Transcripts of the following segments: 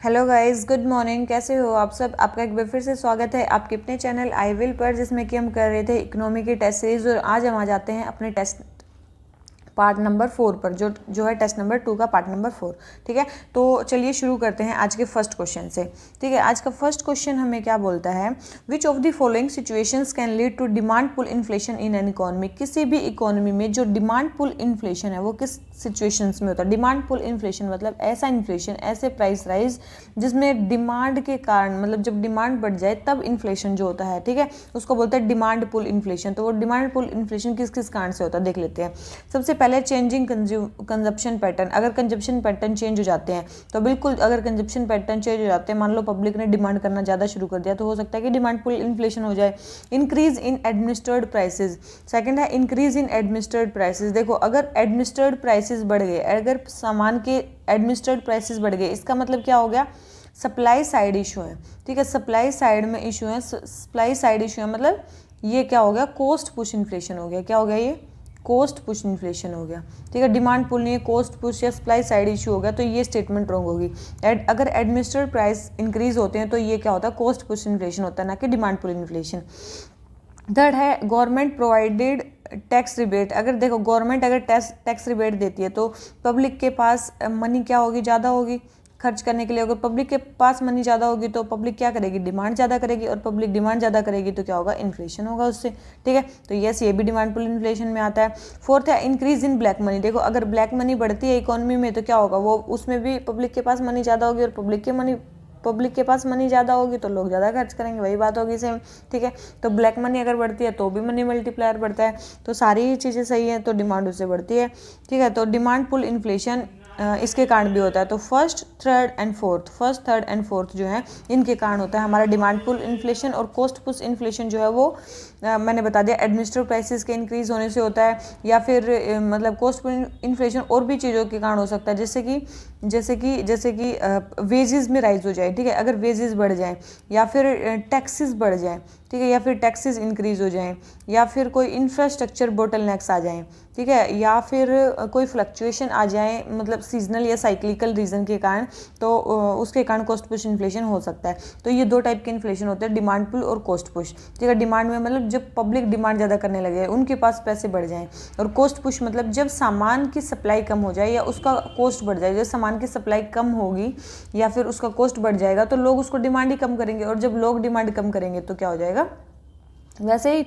Hello guys, good morning. कैसे हो आप सब? आपका एक बार फिर से स्वागत है आपके अपने चैनल आई विल पर, जिसमें कि हम कर रहे थे इकोनॉमी की टेस्ट सीरीज। और आज हम आ जाते हैं अपने टेस्ट पार्ट नंबर 4 पर, जो है टेस्ट नंबर 2 का पार्ट नंबर 4। ठीक है, तो चलिए शुरू करते हैं आज के फर्स्ट क्वेश्चन से। ठीक है, आज का फर्स्ट क्वेश्चन हमें क्या बोलता है, which of the following situations can lead to demand pull inflation in an economy. किसी भी इकोनॉमी में जो डिमांड पुल इन्फ्लेशन है वो किस सिचुएशंस में होता है। डिमांड पुल इन्फ्लेशन मतलब ऐसा इन्फ्लेशन, ऐसे प्राइस राइज जिसमें डिमांड के कारण, मतलब जब डिमांड बढ़ जाए तब इन्फ्लेशन जो होता है, ठीक है, उसको बोलते हैं डिमांड पुल इन्फ्लेशन। तो वो डिमांड पुल इन्फ्लेशन किस किस कारण से होता है देख लेते हैं। सबसे पहले चेंजिंग कंजप्शन पैटर्न। अगर कंजप्शन पैटर्न चेंज हो जाते हैं तो बिल्कुल, अगर कंजप्शन पैटर्न चेंज हो जाते हैं, मान लो पब्लिक ने डिमांड करना ज़्यादा शुरू कर दिया, तो हो सकता है कि डिमांड पुल इन्फ्लेशन हो जाए। Increase in administered prices, second है इंक्रीज इन एडमिनिस्ट्रेड प्राइसेस। देखो, अगर एडमिनिस्ट्रेड प्राइसेस बढ़ गए, अगर सामान के एडमिनिस्ट्रेड प्राइसेस बढ़ गए, इसका मतलब क्या हो गया, सप्लाई साइड इशू है। ठीक है, सप्लाई साइड में इशू है, सप्लाई साइड इशू है, मतलब ये क्या हो गया, कॉस्ट पुश इन्फ्लेशन हो गया। क्या हो गया, ये कॉस्ट पुश इन्फ्लेशन हो गया। ठीक है, डिमांड पुल नहीं है, कॉस्ट पुश या सप्लाई साइड इशू हो गया, तो ये स्टेटमेंट रॉन्ग होगी। अगर एडमिनिस्ट्रेटिव प्राइस इंक्रीज होते हैं तो ये क्या होता है, कॉस्ट पुश इन्फ्लेशन होता है, ना कि डिमांड पुल इन्फ्लेशन। थर्ड है गवर्नमेंट प्रोवाइडेड टैक्स रिबेट। अगर देखो, गवर्नमेंट अगर टैक्स रिबेट देती है तो पब्लिक के पास मनी क्या होगी, ज़्यादा होगी खर्च करने के लिए। अगर पब्लिक के पास मनी ज़्यादा होगी तो पब्लिक क्या करेगी, डिमांड ज़्यादा करेगी, और पब्लिक डिमांड ज़्यादा करेगी तो क्या होगा, इन्फ्लेशन होगा उससे। ठीक है, तो यस, ये भी डिमांड पुल इन्फ्लेशन में आता है। फोर्थ है इंक्रीज इन ब्लैक मनी। देखो, अगर ब्लैक मनी बढ़ती है इकोनॉमी में तो क्या होगा, वो उसमें भी पब्लिक के पास मनी ज़्यादा होगी, और पब्लिक के पास मनी ज़्यादा होगी तो लोग ज़्यादा खर्च करेंगे, वही बात होगी सेम। ठीक है, तो ब्लैक मनी अगर बढ़ती है तो भी मनी मल्टीप्लायर बढ़ता है, तो सारी चीज़ें सही हैं, तो डिमांड उससे बढ़ती है। ठीक है, तो डिमांड पुल इन्फ्लेशन इसके कारण भी होता है। तो फर्स्ट थर्ड एंड फोर्थ जो है इनके कारण होता है हमारा डिमांड पुल इन्फ्लेशन। और कॉस्ट पुश इन्फ्लेशन जो है वो मैंने बता दिया, एडमिनिस्ट्रेटिव प्राइसेस के इंक्रीज होने से होता है, या फिर मतलब कॉस्ट पुल इन्फ्लेशन और भी चीज़ों के कारण हो सकता है, जैसे कि वेजेस में राइज हो जाए। ठीक है, अगर वेजेस बढ़ जाए, या फिर टैक्सेस बढ़ जाए, ठीक है, या फिर टैक्सेस इंक्रीज हो जाएं, या फिर कोई इंफ्रास्ट्रक्चर बोटलनेक्स आ जाएं, ठीक है, या फिर कोई फ्लक्चुएशन आ जाए, मतलब सीजनल या साइक्लिकल रीजन के कारण, तो उसके कारण कॉस्ट पुश इन्फ्लेशन हो सकता है। तो ये दो टाइप के इन्फ्लेशन होते हैं, डिमांड पुल और कॉस्ट पुश। ठीक है, डिमांड में मतलब जब पब्लिक डिमांड ज़्यादा करने लगे, उनके पास पैसे बढ़ जाएं, और कॉस्ट पुश मतलब जब सामान की सप्लाई कम हो जाए या उसका कॉस्ट बढ़ जाए। जब सामान की सप्लाई कम होगी या फिर उसका कॉस्ट बढ़ जाएगा तो लोग उसको डिमांड ही कम करेंगे, और जब लोग डिमांड कम करेंगे तो क्या हो जाएगा, वैसे ही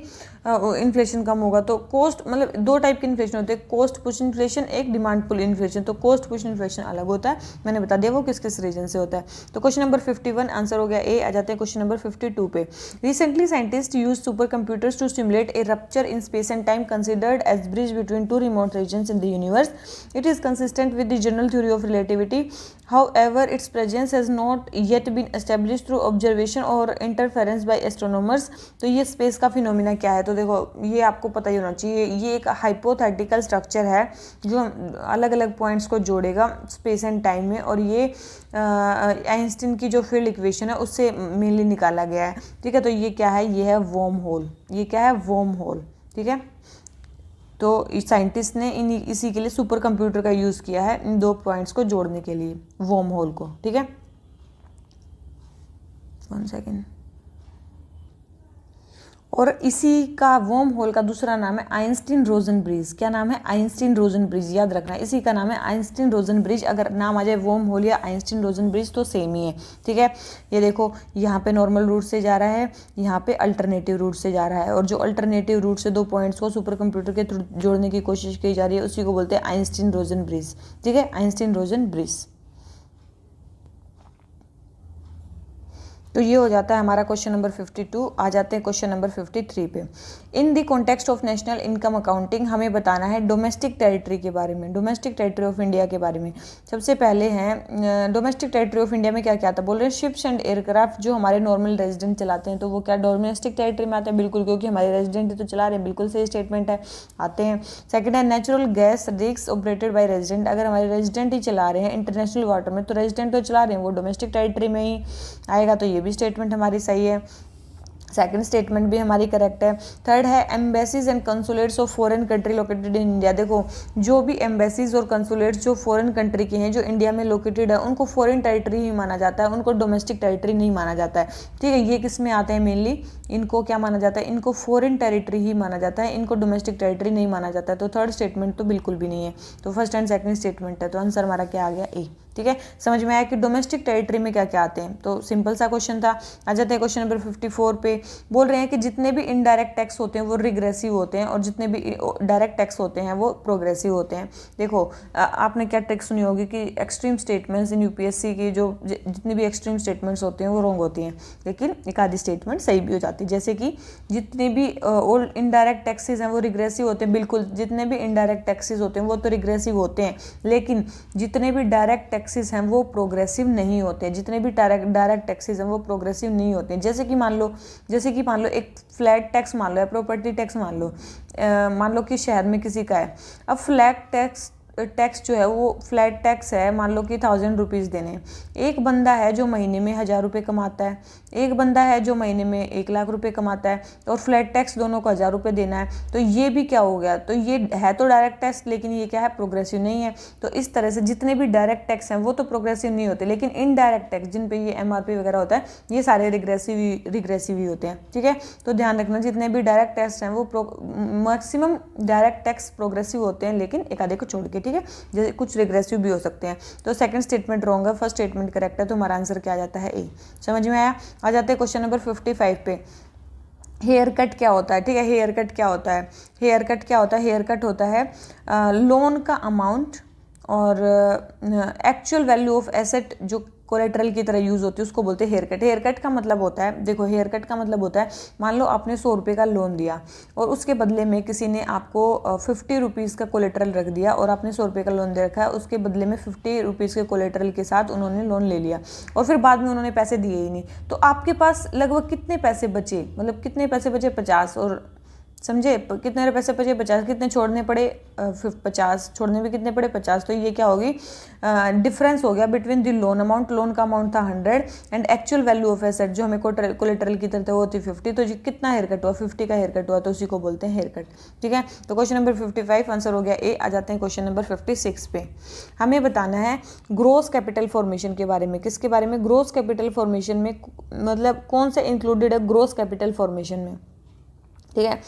इन्फ्लेशन कम होगा। तो कॉस्ट मतलब दो टाइप के इन्फ्लेशन होते हैं, कॉस्ट पुश इन्फ्लेशन, एक डिमांड पुल इन्फ्लेशन। तो कॉस्ट पुश इन्फ्लेशन अलग होता है, मैंने बता दिया वो किस किस रीजन से होता है। तो क्वेश्चन नंबर 51 आंसर हो गया ए। आ जाते हैं क्वेश्चन नंबर 52 पे। Recently scientist use super computers to simulate a rupture in space and time considered as bridge between two remote regions in the universe. It is consistent with the general theory of relativity. However, its presence has not yet been established through observation or interference by astronomers। तो ये space का phenomena क्या है, तो देखो ये आपको पता ही होना चाहिए। ये एक हाइपोथेटिकल स्ट्रक्चर है जो अलग अलग पॉइंट्स को जोड़ेगा स्पेस एंड टाइम में, और ये आइंस्टीन की जो फील्ड इक्वेशन है उससे मेनली निकाला गया है। ठीक है, तो ये क्या है, ये है वर्म होल। ये क्या है, वर्म होल। ठीक है, तो साइंटिस्ट ने इसी के लिए सुपर कंप्यूटर का यूज़ किया है, इन दो पॉइंट्स को जोड़ने के लिए, वर्म होल को। ठीक है, 1 सेकेंड। और इसी का वर्म होल का दूसरा नाम है आइंस्टीन रोजन ब्रिज। क्या नाम है, आइंस्टीन रोजन ब्रिज, याद रखना, इसी का नाम है आइंस्टीन रोजन ब्रिज। अगर नाम आ जाए वर्म होल या आइंस्टीन रोजन ब्रिज तो सेम ही है। ठीक है, ये देखो यहाँ पे नॉर्मल रूट से जा रहा है, यहाँ पे अल्टरनेटिव रूट से जा रहा है, और जो अल्टरनेटिव रूट से दो पॉइंट्स को सुपर कंप्यूटर के थ्रू जोड़ने की कोशिश की जा रही है उसी को बोलते हैं आइंस्टीन रोजन ब्रिज। ठीक है, आइंस्टीन रोजन ब्रिज। तो ये हो जाता है हमारा क्वेश्चन नंबर 52। आ जाते हैं क्वेश्चन नंबर 53 पे। In the context of national income accounting हमें बताना है डोमेस्टिक टेरिटरी के बारे में, डोमेस्टिक टेरिटरी ऑफ इंडिया के बारे में। सबसे पहले हैं डोमेस्टिक टेरिटरी ऑफ इंडिया में क्या क्या आता है, बोल रहे हैं शिप्स एंड एयरक्राफ्ट जो हमारे नॉर्मल रेजिडेंट चलाते हैं, तो वो क्या डोमेस्टिक टेरिटरी में आते हैं, बिल्कुल, क्योंकि हमारे रेजिडेंट ही तो चला रहे हैं, बिल्कुल सही स्टेटमेंट है, आते हैं। सेकंड है natural gas rigs operated by resident. अगर हमारे रेजिडेंट ही चला रहे हैं इंटरनेशनल वाटर में तो रेजिडेंट तो चला रहे हैं, वो डोमेस्टिक टेरिटरी में ही आएगा, तो ये भी स्टेटमेंट हमारी सही है। सेकंड स्टेटमेंट भी हमारी करेक्ट है। थर्ड है embassies and consulates of foreign country located in India. देखो जो भी एम्बेसीज और कंसुलेट्स जो फॉरेन कंट्री के हैं जो इंडिया में लोकेटेड है उनको फॉरेन टेरिटरी ही माना जाता है, उनको डोमेस्टिक टेरिटरी नहीं माना जाता है। ठीक है, ये किस में आते हैं मेनली, इनको क्या माना जाता है, इनको फॉरेन टेरिटरी ही माना जाता है, इनको डोमेस्टिक टेरिटरी नहीं माना जाता है। तो थर्ड स्टेटमेंट तो बिल्कुल भी नहीं है। तो फर्स्ट एंड सेकंड स्टेटमेंट है, तो आंसर हमारा क्या आ गया, ए। ठीक है, समझ में आया कि डोमेस्टिक टेरिटरी में क्या क्या आते हैं। तो सिंपल सा क्वेश्चन था। आ जाते हैं क्वेश्चन नंबर 54 पे। बोल रहे हैं कि जितने भी इनडायरेक्ट टैक्स होते हैं वो रिग्रेसिव होते हैं और जितने भी डायरेक्ट टैक्स होते हैं वो प्रोग्रेसिव होते हैं। देखो आपने क्या ट्रिक सुनी होगी कि एक्सट्रीम स्टेटमेंट्स इन यूपीएससी की जो जितनी भी एक्सट्रीम स्टेटमेंट्स होती हैं वो रॉन्ग होती हैं, लेकिन एक आधी स्टेटमेंट सही भी हो जाती है। जैसे कि जितनी भी और इनडायरेक्ट टैक्सेस हैं वो रिग्रेसिव होते हैं। बिल्कुल, जितने भी इनडायरेक्ट टैक्सेस होते हैं वो तो रिग्रेसिव होते हैं, लेकिन जितने भी डायरेक्ट टैक्सेस हैं वो प्रोग्रेसिव नहीं होते। जितने भी डायरेक्ट टैक्सेस हैं वो प्रोग्रेसिव नहीं होते। जैसे कि मान लो एक फ्लैट टैक्स मान लो या प्रॉपर्टी टैक्स मान लो कि शहर में किसी का है। अब फ्लैट टैक्स जो है वो फ्लैट टैक्स है, मान लो कि 1000 रुपीज़ देने। एक बंदा है जो महीने में 1000 रुपये कमाता है, एक बंदा है जो महीने में 1 लाख रुपये कमाता है, और फ्लैट टैक्स दोनों को 1000 रुपये देना है। तो ये भी क्या हो गया, तो ये है तो डायरेक्ट टैक्स, लेकिन ये क्या है, प्रोग्रेसिव नहीं है। तो इस तरह से जितने भी डायरेक्ट टैक्स हैं वो तो प्रोग्रेसिव नहीं होते, लेकिन इनडायरेक्ट टैक्स जिन पे ये MRP वगैरह होता है ये सारे रिग्रेसिव ही होते हैं। ठीक है, तो ध्यान रखना जितने भी डायरेक्ट टैक्स हैं वो मैक्सिमम डायरेक्ट टैक्स प्रोग्रेसिव होते हैं, लेकिन एक आधे को छोड़ के। ठीक है, जैसे कुछ रिग्रेसिव भी हो सकते हैं। तो सेकंड स्टेटमेंट रॉन्ग है, फर्स्ट स्टेटमेंट करेक्ट है। तो हमारा आंसर क्या आ जाता है, ए। समझ में आया। आ जाते हैं क्वेश्चन नंबर 55 पे। हेयर कट क्या होता है। ठीक है, हेयर कट क्या होता है, हेयर कट क्या होता है, हेयर कट होता है लोन का अमाउंट और एक्चुअल वैल्यू ऑफ एसेट जो कोलेटरल की तरह यूज़ होती है उसको बोलते हैं हेयर कट। हेयर कट का मतलब होता है, देखो हेयर कट का मतलब होता है, मान लो आपने 100 रुपये का लोन दिया और उसके बदले में किसी ने आपको 50 रुपीज़ का कोलेटरल रख दिया, और आपने 100 रुपये का लोन दे रखा है, उसके बदले में 50 रुपीज़ के कोलेटरल के साथ उन्होंने लोन ले लिया और फिर बाद में उन्होंने पैसे दिए ही नहीं। तो आपके पास लगभग कितने पैसे बचे, मतलब कितने पैसे बचे, 50, और समझे कितने पैसे बचे, 50, कितने छोड़ने पड़े, 50 छोड़ने भी कितने पड़े, 50। तो ये क्या होगी, डिफरेंस हो गया between the loan amount, loan का अमाउंट था 100 and actual value of asset जो हमें कोलेटरल की तरह वो थी 50। तो कितना हेयर कट हुआ, 50 का हेयर कट हुआ, तो उसी को बोलते हैं हेयर कट। ठीक है, तो क्वेश्चन नंबर 55 आंसर हो गया ए। आ जाते हैं क्वेश्चन नंबर 56 पे। हमें बताना है ग्रोस कैपिटल फॉर्मेशन के बारे में। किसके बारे में, ग्रोस कैपिटल फॉर्मेशन में, मतलब कौन सा इंक्लूडेड है ग्रोस कैपिटल फॉर्मेशन में। ठीक है,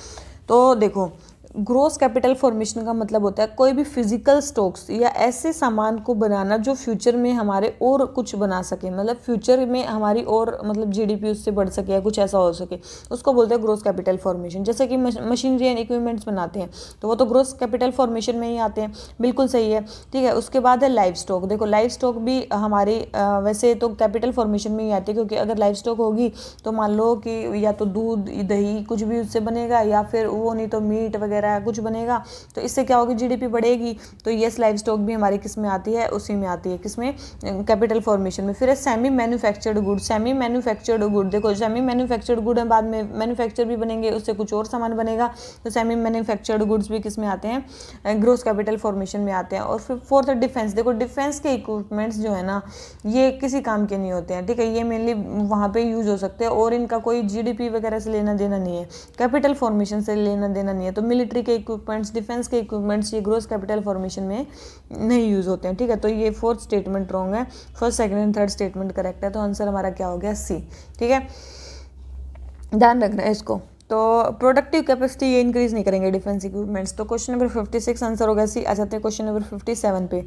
तो देखो ग्रोस कैपिटल फॉर्मेशन का मतलब होता है कोई भी फिजिकल स्टॉक्स या ऐसे सामान को बनाना जो फ्यूचर में हमारे और कुछ बना सके, मतलब फ्यूचर में हमारी और मतलब जीडीपी उससे बढ़ सके या कुछ ऐसा हो सके, उसको बोलते हैं ग्रोस कैपिटल फॉर्मेशन। जैसे कि मशीनरी एंड इक्विपमेंट्स बनाते हैं तो वो तो ग्रोस कैपिटल फॉर्मेशन में ही आते हैं, बिल्कुल सही है। ठीक है, उसके बाद है लाइव स्टॉक। देखो लाइव स्टॉक भी हमारी वैसे तो कैपिटल फॉर्मेशन में ही आती है, क्योंकि अगर लाइव स्टॉक होगी तो मान लो कि या तो दूध दही कुछ भी उससे बनेगा, या फिर वो नहीं तो मीट वगैरह कुछ बनेगा, तो इससे क्या होगी, जीडीपी बढ़ेगी। तो यस लाइव स्टॉक भी हमारी किस में आती है, उसी में आती है, किसमें, कैपिटल फॉर्मेशन में। फिर है semi manufactured good. Semi manufactured good, देखो सेमी मैन्युफैक्चर्ड गुड है, बाद में मैन्युफैक्चर भी बनेंगे, उससे कुछ और सामान बनेगा, तो सेमी मैन्युफैक्चर्ड गुड्स भी किस में आते हैं, ग्रोस कैपिटल फॉर्मेशन में आते हैं। और फिर फोर्थ है डिफेंस। देखो डिफेंस के इक्विपमेंट्स जो है ना ये किसी काम के नहीं होते हैं। ठीक है, ये मेनली वहाँ पे यूज हो सकते हैं और इनका कोई जीडीपी वगैरह से लेना देना नहीं है, कैपिटल फॉर्मेशन से लेना देना नहीं है। तो मिलिट्री के इक्विपमेंट्स, डिफेंस के इक्विपमेंट्स ये ग्रोस कैपिटल फॉर्मेशन में नहीं यूज होते हैं। ठीक है, तो ये फोर्थ स्टेटमेंट रॉन्ग है, first second and third statement correct है। तो आंसर हमारा क्या हो गया, सी। ठीक है, ध्यान रखना है इसको। तो प्रोडक्टिव कैपेसिटी ये इंक्रीज नहीं करेंगे डिफेंस इक्विपमेंट्स। तो क्वेश्चन नंबर 56 आंसर होगा सी। आ जाते हैं क्वेश्चन नंबर 57 पे।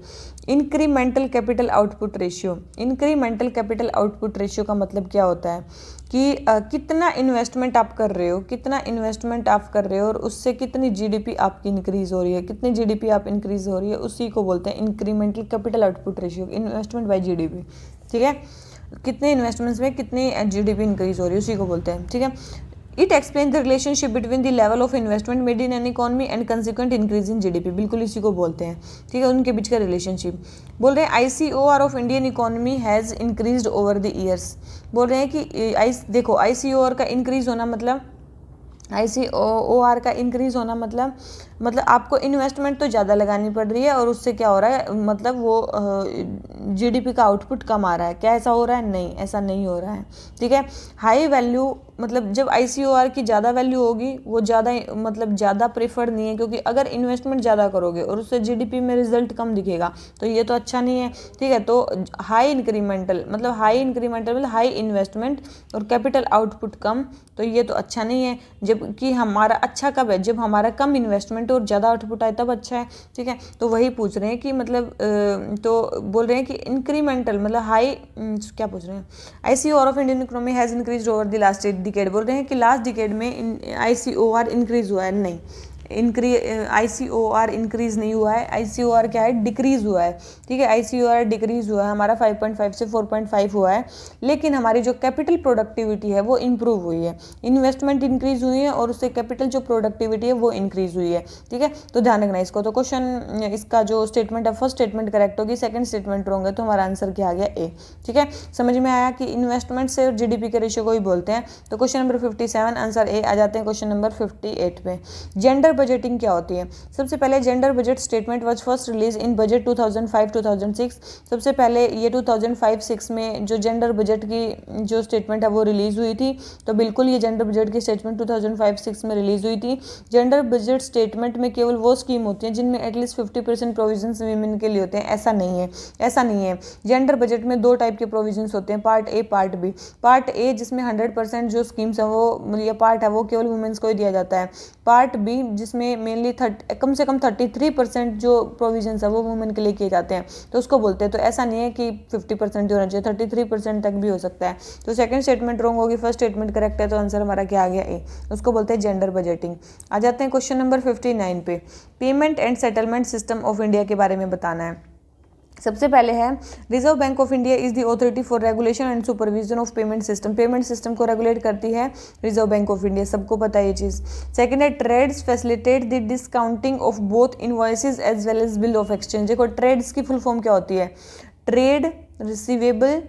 Incremental capital output ratio. Incremental capital output ratio का मतलब क्या होता है कि कितना इन्वेस्टमेंट आप कर रहे हो, कितना इन्वेस्टमेंट आप कर रहे हो और उससे कितनी जीडीपी आपकी इंक्रीज हो रही है, कितनी जीडीपी आप इंक्रीज हो रही है, उसी को बोलते हैं incremental capital output ratio, investment by GDP. ठीक है, कितने इन्वेस्टमेंट्स में कितनी जीडीपी इंक्रीज हो रही है उसी को बोलते हैं। ठीक है, it explain the relationship between the level of investment made in an economy and consequent increase in GDP. बिल्कुल इसी को बोलते हैं। ठीक है, उनके बीच का रिलेशनशिप बोल रहे हैं। ICOR of Indian economy has increased over the years. बोल रहे हैं कि देखो ICOR का इंक्रीज होना मतलब ICOR का इंक्रीज होना मतलब आपको इन्वेस्टमेंट तो ज़्यादा लगानी पड़ रही है और उससे क्या हो रहा है, मतलब वो GDP का आउटपुट कम आ रहा है। क्या ऐसा हो रहा है? नहीं, ऐसा नहीं हो रहा है। ठीक है, हाई वैल्यू मतलब जब ICOR की ज़्यादा वैल्यू होगी वो ज़्यादा मतलब ज़्यादा प्रेफर्ड नहीं है, क्योंकि अगर इन्वेस्टमेंट ज़्यादा करोगे और उससे GDP में रिजल्ट कम दिखेगा तो ये तो अच्छा नहीं है। ठीक है, तो हाई इंक्रीमेंटल मतलब हाई इन्वेस्टमेंट और कैपिटल आउटपुट कम, तो ये तो अच्छा नहीं है। जबकि हमारा अच्छा कब है? जब हमारा कम इन्वेस्टमेंट और ज़्यादा आउटपुट आए तब अच्छा है। ठीक है, तो वही पूछ रहे हैं कि मतलब तो बोल रहे हैं कि इंक्रीमेंटल मतलब हाई क्या पूछ रहे हैं, ICOR of Indian economy has increase over the last decade. बोल रहे हैं कि लास्ट डिकेड में ICOR इंक्रीज हुआ है। नहीं, ICOR इंक्रीज नहीं हुआ है, ICOR क्या है? डिक्रीज हुआ है। ठीक है, ICOR डिक्रीज हुआ है, हमारा 5.5 से 4.5 हुआ है, लेकिन हमारी जो कैपिटल प्रोडक्टिविटी है वो इंप्रूव हुई है। इन्वेस्टमेंट इंक्रीज हुई है और उससे कैपिटल जो प्रोडक्टिविटी है वो इंक्रीज हुई है। ठीक है, तो ध्यान रखना इसको। तो क्वेश्चन इसका जो स्टेटमेंट है, फर्स्ट स्टेटमेंट करेक्ट होगी, सेकंड स्टेटमेंट रॉन्ग है, तो हमारा आंसर क्या आ गया? ए। ठीक है, समझ में आया कि इन्वेस्टमेंट से GDP के रेशियो को ही बोलते हैं। तो क्वेश्चन नंबर 57 आंसर ए। आ जाते हैं क्वेश्चन नंबर 58 पे। जेंडर बजटिंग क्या होती है? सबसे पहले gender budget statement was first release in budget 2005-2006। सबसे पहले ये 2005-06 में जो जेंडर बजट की जो स्टेटमेंट है वो रिलीज हुई थी। तो बिल्कुल ये जेंडर बजट की स्टेटमेंट 2005-06 में रिलीज हुई थी। जेंडर बजट स्टेटमेंट में केवल वो स्कीम होती है जिनमें एटलीस्ट 50% प्रोविजंस वीमेन के लिए होते हैं। ऐसा नहीं है। जेंडर बजट में दो टाइप के प्रोविजंस होते हैं, part A, part B. Part A जिसमें 100% जो स्कीम्स है वो या पार्ट है वो केवल वुमेन्स को ही दिया जाता है। पार्ट बी जिसमें मेनली कम से कम 33% जो प्रोविजंस है वो वुमेन के लिए किए जाते हैं, तो उसको बोलते हैं। तो ऐसा नहीं है कि 50% होना चाहिए, 33% तक भी हो सकता है। तो सेकंड स्टेटमेंट रॉन्ग होगी, फर्स्ट स्टेटमेंट करेक्ट है, तो आंसर हमारा क्या आ गया? ए। उसको बोलते हैं जेंडर बजटिंग। आ जाते हैं क्वेश्चन नंबर 59 पे। Payment and settlement system of India के बारे में बताना है। सबसे पहले है reserve bank of India is the authority for regulation and supervision of payment system. Payment system को रेगुलेट करती है रिजर्व बैंक ऑफ इंडिया, सबको पता है ये चीज़। सेकंड है TReDS facilitate the discounting of both invoices as well as bill of exchange. देखो ट्रेड्स की फुल फॉर्म क्या होती है? Trade receivable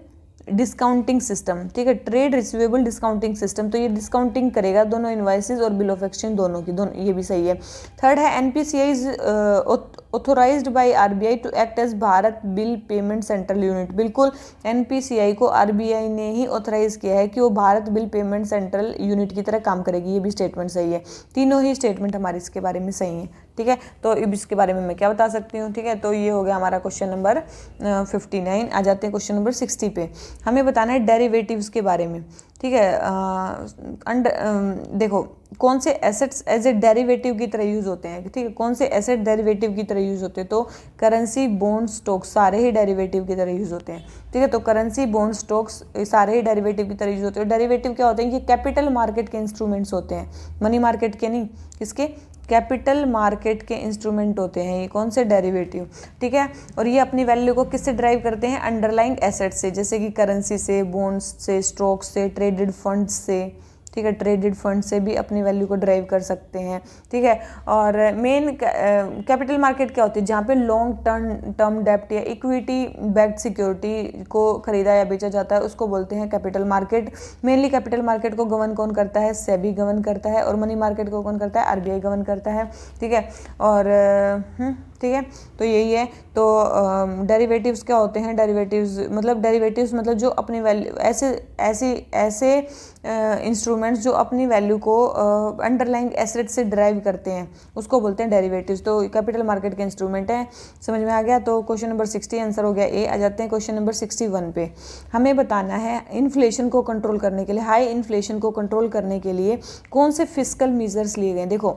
discounting system. ठीक है, ट्रेड रिसीवेबल डिस्काउंटिंग सिस्टम, तो ये डिस्काउंटिंग करेगा दोनों इनवाइसेस और बिल ऑफ एक्सचेंज दोनों की, दोनों, ये भी सही है। थर्ड है NPCI is authorised by RBI to act as Bharat bill payment central unit. बिल्कुल NPCI को RBI ने ही ऑथराइज किया है कि वो Bharat bill payment central unit की तरह काम करेगी, ये भी स्टेटमेंट सही है। तीनों ही स्टेटमेंट हमारे इसके बारे में सही है। ठीक है, तो इसके बारे में मैं क्या बता सकती हूँ? ठीक है, तो ये हो गया हमारा क्वेश्चन नंबर 59। आ जाते हैं क्वेश्चन नंबर 60 पे। हमें बताना है डेरिवेटिव्स के बारे में। ठीक है, देखो कौन से एसेट्स एज ए डेरिवेटिव की तरह यूज होते हैं। ठीक है, कौन से एसेट डेरिवेटिव की तरह यूज होते हैं? तो करेंसी, बॉन्ड, स्टॉक्स सारे ही डेरिवेटिव की तरह यूज होते हैं। ठीक है, तो करेंसी, बॉन्ड, स्टॉक्स सारे ही डेरिवेटिव की तरह यूज होते हैं। डेरिवेटिव क्या होते हैं? ये कैपिटल मार्केट के इंस्ट्रूमेंट्स होते हैं, मनी मार्केट के नहीं। किसके? कैपिटल मार्केट के इंस्ट्रूमेंट होते हैं ये। कौन से? डेरिवेटिव। ठीक है, और ये अपनी वैल्यू को किससे ड्राइव करते हैं? अंडरलाइंग एसेट से, जैसे कि करेंसी से, बॉन्ड्स से, स्टॉक्स से, ट्रेडेड फंड्स से। ठीक है, ट्रेडेड फंड से भी अपनी वैल्यू को ड्राइव कर सकते हैं। ठीक है, और मेन कैपिटल मार्केट क्या होती है? जहाँ पे लॉन्ग टर्म डेप्ट या इक्विटी बैक्ड सिक्योरिटी को खरीदा या बेचा जाता है, उसको बोलते हैं capital market. Mainly capital market को गवर्न कौन करता है? सेबी गवर्न करता है। और मनी मार्केट को कौन करता है? RBI गवर्न करता है। ठीक है, और ठीक है, तो यही है। तो डेरिवेटिव्स क्या होते हैं? डेरिवेटिव्स मतलब जो अपनी वैल्यू ऐसे इंस्ट्रूमेंट्स जो अपनी वैल्यू को अंडरलाइंग एसेट से ड्राइव करते हैं, उसको बोलते हैं डेरिवेटिव्स। तो कैपिटल मार्केट के इंस्ट्रूमेंट है। समझ में आ गया? तो क्वेश्चन नंबर 60 आंसर हो गया ए। आ जाते हैं क्वेश्चन नंबर 61 पे। हमें बताना है इन्फ्लेशन को कंट्रोल करने के लिए, हाई इन्फ्लेशन को कंट्रोल करने के लिए कौन से फिस्कल मेजर्स लिए गए। देखो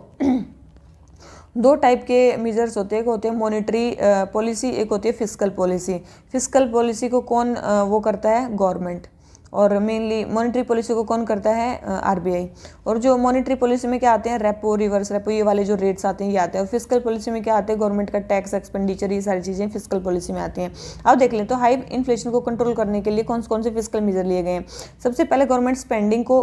दो टाइप के मेजर्स होते हैं, एक होते हैं मॉनेटरी पॉलिसी, एक होती है फिस्कल पॉलिसी। फिस्कल पॉलिसी को कौन वो करता है? गवर्नमेंट। और मेनली मॉनेटरी पॉलिसी को कौन करता है? RBI। और जो मॉनेटरी पॉलिसी में क्या आते हैं? रेपो, रिवर्स रेपो, ये वाले जो रेट्स आते हैं ये आते हैं। और फिस्कल पॉलिसी में क्या आते हैं? गवर्नमेंट का टैक्स, एक्सपेंडिचर, ये सारी चीज़ें फिस्कल पॉलिसी में आती हैं। अब देख लें तो हाई इन्फ्लेशन को कंट्रोल करने के लिए कौन से फिस्कल मेजर लिए गए हैं। सबसे पहले गवर्नमेंट स्पेंडिंग को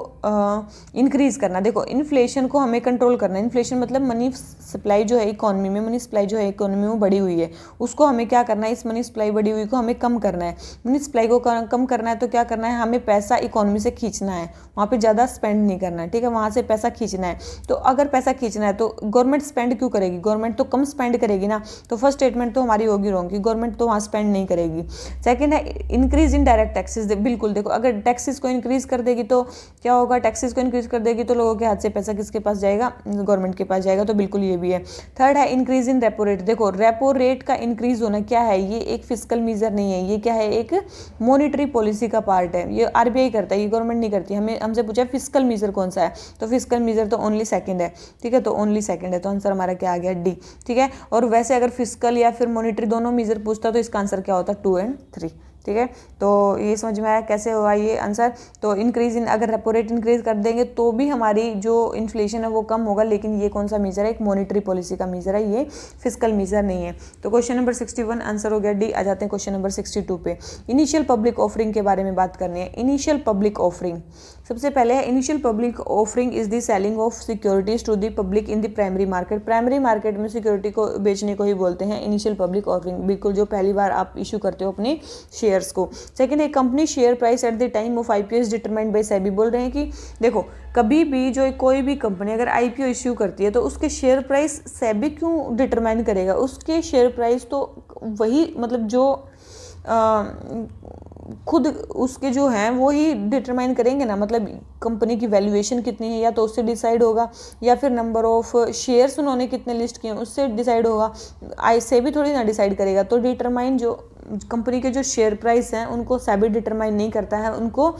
इंक्रीज करना। देखो इन्फ्लेशन को हमें कंट्रोल करना है। इन्फ्लेशन मतलब मनी सप्लाई जो है इकोनॉमी में, मनी सप्लाई जो है इकोनॉमी में बढ़ी हुई है, उसको हमें क्या करना है? इस मनी सप्लाई बढ़ी हुई को हमें कम करना है। मनी सप्लाई को कम करना है तो क्या करना है? हमें उन्होंने पैसा इकोनॉमी से खींचना है, वहाँ पे ज़्यादा स्पेंड नहीं करना है, ठीक है, वहाँ से पैसा खींचना है। तो अगर पैसा खींचना है तो गवर्नमेंट स्पेंड क्यों करेगी, गवर्नमेंट तो कम स्पेंड करेगी ना। तो फर्स्ट स्टेटमेंट तो हमारी होगी रॉन्ग कि गवर्नमेंट तो वहाँ स्पेंड नहीं करेगी। सेकंड है इंक्रीज इन डायरेक्ट टैक्सेस, बिल्कुल देखो अगर टैक्सेस को इंक्रीज कर देगी तो क्या होगा, टैक्सेस को इंक्रीज कर देगी तो लोगों के हाथ से पैसा किसके पास जाएगा, गवर्नमेंट के पास जाएगा, तो बिल्कुल ये भी है। थर्ड है इंक्रीज इन रेपो रेट, देखो रेपो रेट का इंक्रीज होना क्या है, ये एक फिस्कल मीजर नहीं है, ये क्या है, एक मॉनिटरी पॉलिसी का पार्ट है, ये आरबीआई करता है, ये गवर्नमेंट नहीं करती। हमें हमसे पूछा फिस्कल मीजर कौन सा है, तो फिस्कल मीजर तो ओनली सेकंड है, ठीक है, तो ओनली सेकंड है, तो आंसर हमारा क्या आ गया, डी, ठीक है। और वैसे अगर फिस्कल या फिर मॉनिटरी दोनों मीजर पूछता तो इसका आंसर क्या होता, 2 और 3, ठीक है। तो ये समझ में आया कैसे हुआ ये आंसर। तो इंक्रीज इन, अगर रेपो रेट इंक्रीज कर देंगे तो भी हमारी जो इन्फ्लेशन है वो कम होगा, लेकिन ये कौन सा मीजर है, एक मॉनिटरी पॉलिसी का मीजर है, ये फिस्कल मीजर नहीं है। तो क्वेश्चन नंबर 61 आंसर हो गया डी। आ जाते हैं क्वेश्चन नंबर 62 पे। इनिशियल पब्लिक ऑफरिंग के बारे में बात करनी है। इनिशियल पब्लिक ऑफरिंग, सबसे पहले है initial public offering is the selling of securities to the public in the primary market. Primary market में सिक्योरिटी को बेचने को ही बोलते हैं इनिशियल पब्लिक ऑफरिंग, बिल्कुल जो पहली बार आप इशू करते हो अपने शेयर्स को। सेकंड है company share price at the time of IPO is determined by SEBI, बोल रहे हैं कि देखो कभी भी जो कोई भी कंपनी अगर आईपीओ इश्यू करती है तो उसके शेयर प्राइस सेबी क्यों डिटरमाइन करेगा, उसके शेयर प्राइस तो वही मतलब जो खुद उसके जो हैं वो ही डिटरमाइन करेंगे ना, मतलब कंपनी की वैल्यूएशन कितनी है या तो उससे डिसाइड होगा, या फिर नंबर ऑफ शेयर्स उन्होंने कितने लिस्ट किए उससे डिसाइड होगा, आई से भी थोड़ी ना डिसाइड करेगा। तो डिटरमाइन जो कंपनी के जो शेयर प्राइस हैं उनको सेबी डिटरमाइन नहीं करता है, उनको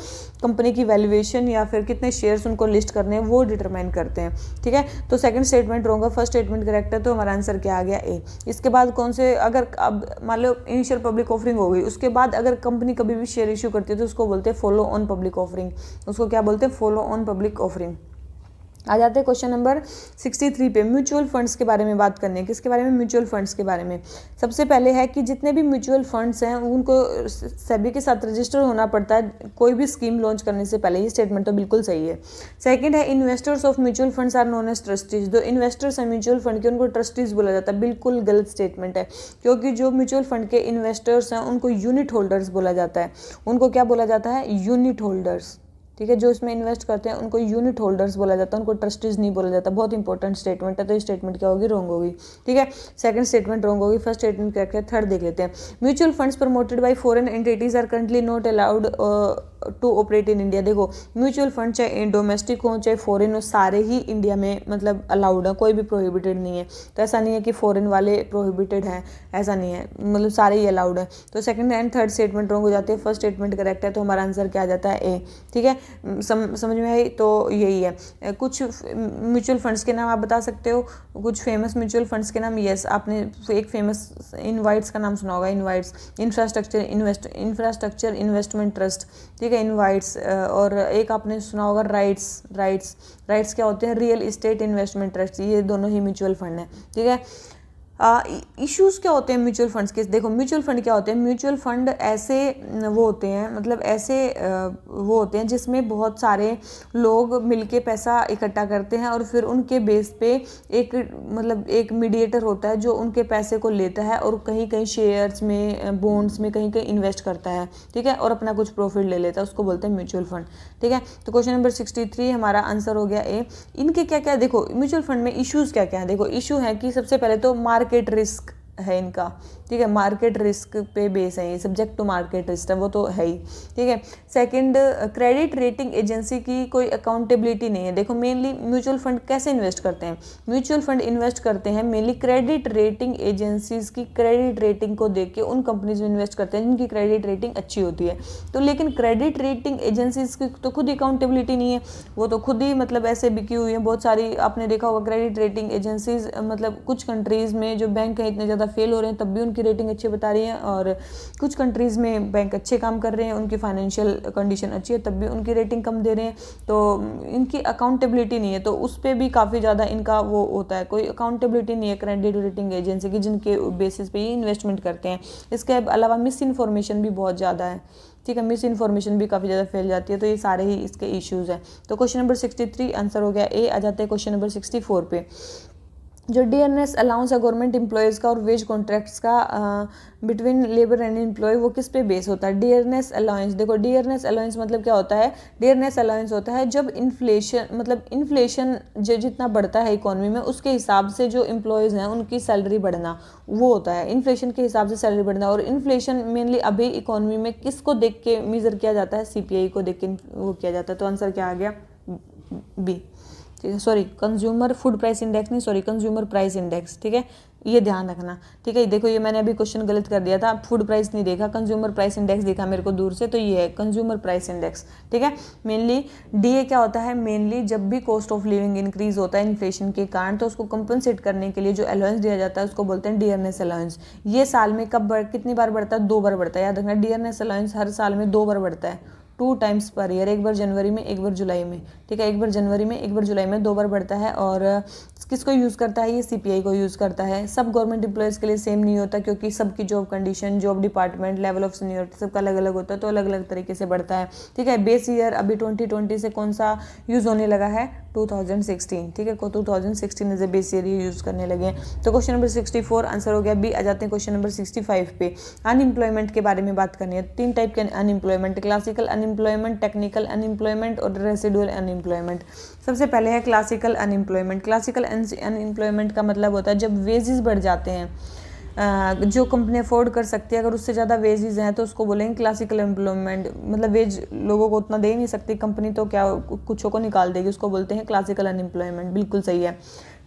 कंपनी की वैल्यूएशन या फिर कितने शेयर्स उनको लिस्ट करने हैं वो डिटरमाइन करते हैं, ठीक है। तो सेकंड स्टेटमेंट रॉन्ग है, फर्स्ट स्टेटमेंट करेक्ट है, तो हमारा आंसर क्या आ गया, ए। इसके बाद कौन से, अगर अब मान लो इनिशियल पब्लिक ऑफरिंग हो गई, उसके बाद अगर कंपनी कभी भी शेयर इशू करती है तो उसको बोलते हैं फॉलो ऑन पब्लिक ऑफरिंग, उसको क्या बोलते हैं, फॉलो ऑन पब्लिक ऑफरिंग। आ जाते हैं क्वेश्चन नंबर 63 पे। म्यूचुअल फंड्स के बारे में बात करनी है। किसके बारे में, म्यूचुअल फंड्स के बारे में। सबसे पहले है कि जितने भी म्यूचुअल फंड्स हैं उनको सेबी के साथ रजिस्टर होना पड़ता है कोई भी स्कीम लॉन्च करने से पहले, ये स्टेटमेंट तो बिल्कुल सही है। सेकंड है investors of mutual funds are known as trustees, जो इन्वेस्टर्स हैं म्यूचुअल फंड के उनको ट्रस्टीज बोला जाता है, बिल्कुल गलत स्टेटमेंट है, क्योंकि जो म्यूचुअल फंड के इन्वेस्टर्स हैं उनको यूनिट होल्डर्स बोला जाता है। उनको क्या बोला जाता है, यूनिट होल्डर्स, ठीक है, जो इसमें इन्वेस्ट करते हैं उनको यूनिट होल्डर्स बोला जाता है, उनको ट्रस्टीज नहीं बोला जाता। बहुत इंपॉर्टेंट स्टेटमेंट है, तो ये स्टेटमेंट क्या होगी, रॉन्ग होगी, ठीक है। सेकंड स्टेटमेंट रॉन्ग होगी, फर्स्ट स्टेटमेंट क्या है, थर्ड देख लेते हैं। Mutual funds promoted by foreign entities are currently not allowed to operate in India. देखो म्यूचुअल फंड चाहे डोमेस्टिक हो चाहे फॉरेन हो, सारे ही इंडिया में मतलब अलाउड है, कोई भी प्रोहिबिटेड नहीं है। तो ऐसा नहीं है कि फॉरेन वाले प्रोहिबिटेड हैं, ऐसा नहीं है, मतलब सारे ही अलाउड है। तो second and third statement wrong हो जाते हैं, फर्स्ट स्टेटमेंट करेक्ट है, तो हमारा आंसर क्या आ जाता है, ए, ठीक है। समझ में आई, तो यही है। कुछ म्यूचुअल फंड्स के नाम आप बता सकते हो, कुछ फेमस म्यूचुअल फंड्स के नाम। यस, आपने एक फेमस इनवाइट्स का नाम सुना होगा, इनवाइट्स इंफ्रास्ट्रक्चर इन्वेस्टमेंट ट्रस्ट, ठीक है, इनवाइट्स। और एक आपने सुना होगा राइट्स क्या होते हैं, रियल इस्टेट इन्वेस्टमेंट ट्रस्ट, ये दोनों ही म्यूचुअल फंड हैं, ठीक है। इश्यूज़ क्या होते हैं म्यूचुअल फंड्स के, देखो म्यूचुअल फंड क्या होते हैं, म्यूचुअल फंड ऐसे वो होते हैं, मतलब ऐसे वो होते हैं जिसमें बहुत सारे लोग मिलके पैसा इकट्ठा करते हैं और फिर उनके बेस पे एक मतलब एक मीडिएटर होता है जो उनके पैसे को लेता है और कहीं कहीं शेयर्स में, बॉन्ड्स में कहीं कहीं इन्वेस्ट करता है, ठीक है, और अपना कुछ प्रॉफिट ले लेता है, उसको बोलते हैं म्यूचुअल फंड, ठीक है। तो क्वेश्चन नंबर 63 हमारा आंसर हो गया ए। इनके क्या क्या, देखो म्यूचुअल फंड में इश्यूज़ क्या क्या है, देखो इशू है कि सबसे पहले तो मार्केट रिस्क है इनका, ठीक है, मार्केट रिस्क पे बेस है ये, सब्जेक्ट टू मार्केट रिस्क है, वो तो है ही, ठीक है। सेकंड, क्रेडिट रेटिंग एजेंसी की कोई अकाउंटेबिलिटी नहीं है। देखो मेनली म्यूचुअल फंड कैसे इन्वेस्ट करते हैं, म्यूचुअल फंड इन्वेस्ट करते हैं मेनली क्रेडिट रेटिंग एजेंसीज की क्रेडिट रेटिंग को देख के उन कंपनीज में इन्वेस्ट करते हैं जिनकी क्रेडिट रेटिंग अच्छी होती है। तो लेकिन क्रेडिट रेटिंग एजेंसीज की तो खुद अकाउंटेबिलिटी नहीं है, वो तो खुद ही मतलब ऐसे बिकी हुई है बहुत सारी, आपने देखा होगा क्रेडिट रेटिंग एजेंसीज, मतलब कुछ कंट्रीज़ में जो बैंक है इतने ज़्यादा फेल हो रहे हैं तब भी उनकी रेटिंग अच्छी बता रही है, और कुछ कंट्रीज़ में बैंक अच्छे काम कर रहे हैं, उनकी फाइनेंशियल कंडीशन अच्छी है तब भी उनकी रेटिंग कम दे रहे हैं, तो इनकी अकाउंटेबिलिटी नहीं है, तो उस पर भी काफ़ी ज़्यादा इनका वो होता है, कोई अकाउंटेबिलिटी नहीं है क्रेडिट रेटिंग एजेंसी की जिनके बेसिस पे ही इन्वेस्टमेंट करते हैं। इसके अलावा मिस इन्फॉर्मेशन भी बहुत ज़्यादा है, ठीक है, मिस इन्फॉर्मेशन भी काफ़ी ज़्यादा फैल जाती है, तो ये सारे ही इसके इश्यूज़ हैं। तो क्वेश्चन नंबर 63 आंसर हो गया ए। आ जाते हैं क्वेश्चन नंबर 64 पे। जो डीएनएस अलाउंस है गवर्नमेंट एम्प्लॉयज़ का और वेज कॉन्ट्रैक्ट्स का बिटवीन लेबर एंड एम्प्लॉय, वो किस पे बेस होता है? Dearness allowance. देखो डियरनेस अलाउंस मतलब क्या होता है? डियरनेस अलाउंस होता है जब इन्फ्लेशन, मतलब इन्फ्लेशन जो जितना बढ़ता है इकोनॉमी में उसके हिसाब से जो एम्प्लॉयज़ हैं उनकी सैलरी बढ़ना, वो होता है इन्फ्लेशन के हिसाब से सैलरी बढ़ना। और इन्फ्लेशन मेनली अभी इकोनॉमी में किसको देख के मेजर किया जाता है? सीपीआई को देख के वो किया जाता है। तो आंसर क्या आ गया? बी। ठीक है, sorry consumer food price index नहीं, सॉरी कंज्यूमर प्राइस इंडेक्स। ठीक है, ये ध्यान रखना। ठीक है, देखो ये मैंने अभी क्वेश्चन गलत कर दिया था, फूड प्राइस नहीं देखा, कंज्यूमर प्राइस इंडेक्स देखा मेरे को दूर से, तो ये है कंज्यूमर प्राइस इंडेक्स। ठीक है, मेनली डीए क्या होता है? मेनली जब भी कॉस्ट ऑफ लिविंग इंक्रीज होता है इन्फ्लेशन के कारण, तो उसको कंपनसेट करने के लिए जो अलाउंस दिया जाता है उसको बोलते हैं डियरनेस अलाउंस। ये साल में कब कितनी बार बढ़ता है? 2 बार बढ़ता है। याद रखना, डियरनेस अलाउंस हर साल में 2 बार बढ़ता है, 2 टाइम्स पर ईयर, एक बार जनवरी में एक बार जुलाई में। ठीक है, एक बार जनवरी में एक बार जुलाई में, 2 बार बढ़ता है। और किसको यूज़ करता है? ये सीपीआई को यूज़ करता है। सब गवर्नमेंट एम्प्लॉयज़ के लिए सेम नहीं होता, क्योंकि सबकी job condition, job department, level of seniority सबका अलग अलग होता है, तो अलग अलग तरीके से बढ़ता है। ठीक है, बेस ईयर अभी 2020 से कौन सा यूज़ होने लगा है? 2016। ठीक है, 2016 एज ए बेस ईयर ये यूज़ करने लगे हैं। तो क्वेश्चन नंबर 64 आंसर हो गया बी। आ जाते हैं क्वेश्चन नंबर 65 पे। अनएम्प्लॉयमेंट के बारे में बात करनी है। 3 टाइप के unemployment, classical unemployment, technical unemployment और रेसिडुअल अनएम्प्लॉयमेंट। सबसे पहले है क्लासिकल अनएम्प्लॉयमेंट। क्लासिकल अनएम्प्लॉयमेंट का मतलब होता है जब वेजेस बढ़ जाते हैं, जो कंपनी अफोर्ड कर सकती है, अगर उससे ज़्यादा वेजेस हैं तो उसको बोलेंगे क्लासिकल एम्प्लॉयमेंट। मतलब वेज लोगों को उतना दे ही नहीं सकती कंपनी, तो क्या कुछों को निकाल देगी, उसको बोलते हैं क्लासिकल अनएम्प्लॉयमेंट। बिल्कुल सही है।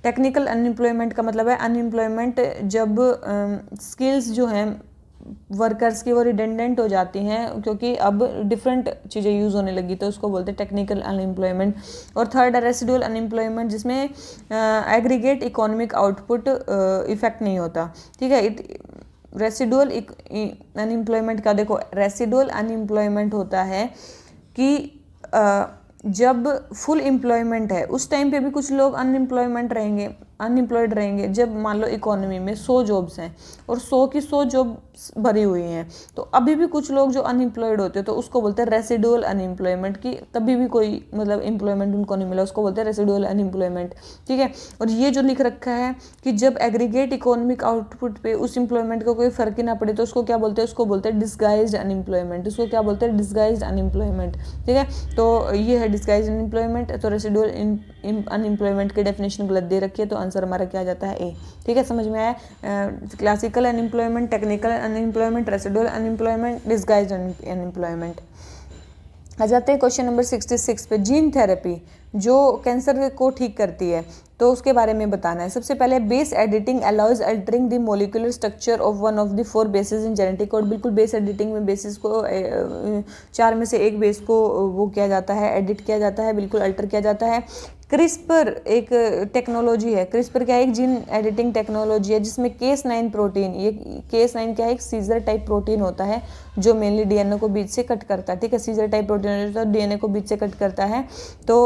टेक्निकल अनएम्प्लॉयमेंट का मतलब है अनएम्प्लॉयमेंट जब स्किल्स जो हैं वर्कर्स की वो रिडेंडेंट हो जाती हैं, क्योंकि अब डिफरेंट चीज़ें यूज़ होने लगी, तो उसको बोलते हैं टेक्निकल अनएम्प्लॉयमेंट। और थर्ड है रेसिडुअल अनएम्प्लॉयमेंट, जिसमें एग्रीगेट इकोनॉमिक आउटपुट इफेक्ट नहीं होता। ठीक है, रेसिडुअल अनएम्प्लॉयमेंट का देखो, रेसिडुअल अनएम्प्लॉयमेंट होता है कि जब फुल एम्प्लॉयमेंट है उस टाइम पे भी कुछ लोग अनएम्प्लॉयड रहेंगे। जब मान लो इकोनॉमी में 100 जॉब्स हैं और 100 की 100 जॉब्स भरी हुई हैं, तो अभी भी कुछ लोग जो अनएम्प्लॉयड होते हैं, तो उसको बोलते हैं रेसिडुअल अनएम्प्लॉयमेंट, की तभी भी कोई मतलब एम्प्लॉयमेंट उनको नहीं मिला, उसको बोलते हैं रेसिडुअल अनएम्प्लॉयमेंट। ठीक है, और ये जो लिख रखा है कि जब एग्रीगेट इकोनॉमिक आउटपुट पे उस एम्प्लॉयमेंट का कोई फर्क ही ना पड़े, तो उसको क्या बोलते हैं? उसको बोलते हैं डिस्गाइज्ड अनएम्प्लॉयमेंट। उसको क्या बोलते हैं? Disguised unemployment. ठीक है, तो ये है डिस्गाइज्ड अनएम्प्लॉयमेंट। तो रेसिडुअल अनएम्प्लॉयमेंट की डेफिनेशन गलत दे रखी है, तो आंसर हमारा क्या आ जाता है? ए। ठीक है, समझ में आया? Classical unemployment, technical unemployment, residual unemployment, disguised unemployment. आ जाते हैं क्वेश्चन नंबर 66 पे। जीन थेरेपी जो कैंसर को ठीक करती है, तो उसके बारे में बताना है। सबसे पहले base editing allows altering the molecular structure of one of the 4 basis in genetic code. बिल्कुल बेस एडिटिंग में बेसिस को 4 में से एक बेस को वो किया जाता है, एडिट किया जाता है, बिल्कुल अल्टर किया जाता है। क्रिस्पर एक टेक्नोलॉजी है। क्रिस्पर क्या है? एक जीन एडिटिंग टेक्नोलॉजी है जिसमें केस9 प्रोटीन, ये केस9 क्या है? एक सीजर टाइप प्रोटीन होता है जो मेनली डीएनए को बीच से कट करता है। ठीक है, सीजर टाइप प्रोटीन होता है, डीएनए को बीच से कट करता है। तो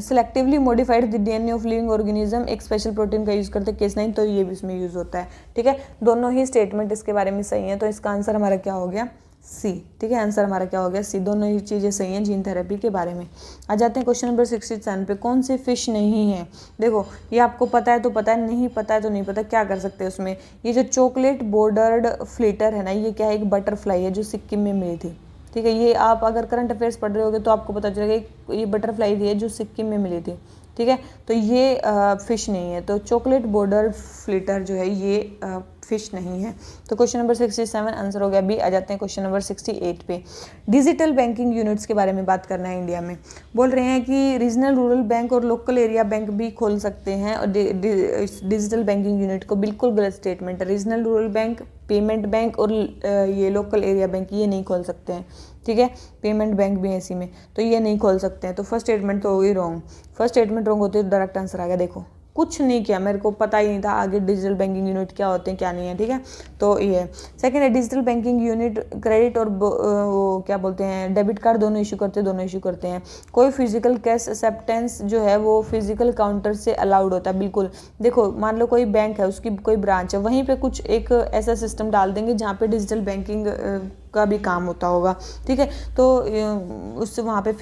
selectively modified the DNA of living organism, एक स्पेशल प्रोटीन का यूज़ करते हैं केस9, तो ये भी इसमें यूज़ होता है। ठीक है, दोनों ही स्टेटमेंट इसके बारे में सही है, तो इसका आंसर हमारा क्या हो गया? सी। ठीक है, आंसर हमारा क्या हो गया? सी। दोनों ही चीज़ें सही हैं जीन थेरेपी के बारे में। आ जाते हैं क्वेश्चन नंबर 67 पे। कौन सी फिश नहीं है? देखो ये आपको पता है तो पता है, नहीं पता है तो नहीं पता, क्या कर सकते हैं उसमें? ये जो चॉकलेट बॉर्डर्ड फ्लीटर है ना, ये क्या है? एक बटरफ्लाई है जो सिक्किम में मिली थी। ठीक है, ये आप अगर करंट अफेयर्स पढ़ रहे होगे तो आपको पता चलेगा ये बटरफ्लाई थी जो सिक्किम में मिली थी। ठीक है, तो ये फिश नहीं है, तो चॉकलेट बॉर्डर फ्लीटर जो है ये फिश नहीं है। तो क्वेश्चन नंबर 67 आंसर हो गया बी। आ जाते हैं क्वेश्चन नंबर 68 पे। डिजिटल बैंकिंग यूनिट्स के बारे में बात करना है इंडिया में। बोल रहे हैं कि रीजनल रूरल बैंक और लोकल एरिया बैंक भी खोल सकते हैं और डिजिटल बैंकिंग यूनिट को। बिल्कुल गलत स्टेटमेंट है। Regional rural bank, payment bank और ये लोकल एरिया बैंक ये नहीं खोल सकते हैं। ठीक है, पेमेंट बैंक भी है इसी में, तो ये नहीं खोल सकते हैं। तो फर्स्ट स्टेटमेंट तो होगी रॉन्ग। फर्स्ट स्टेटमेंट रॉन्ग होती है तो डायरेक्ट आंसर आ गया। देखो कुछ नहीं किया, मेरे को पता ही नहीं था आगे डिजिटल बैंकिंग यूनिट क्या होते हैं क्या नहीं है। ठीक है, तो ये है। सेकंड है डिजिटल बैंकिंग यूनिट क्रेडिट और वो क्या बोलते हैं डेबिट कार्ड दोनों इशू करते हैं। कोई फिजिकल कैश एक्सेप्टेंस जो है वो फिजिकल काउंटर से अलाउड होता है। बिल्कुल, देखो मान लो कोई बैंक है, उसकी कोई ब्रांच है, वहीं पे कुछ एक ऐसा सिस्टम डाल देंगे जहाँ पे डिजिटल बैंकिंग का भी काम होता होगा, ठीक है। तो उससे वहाँ पे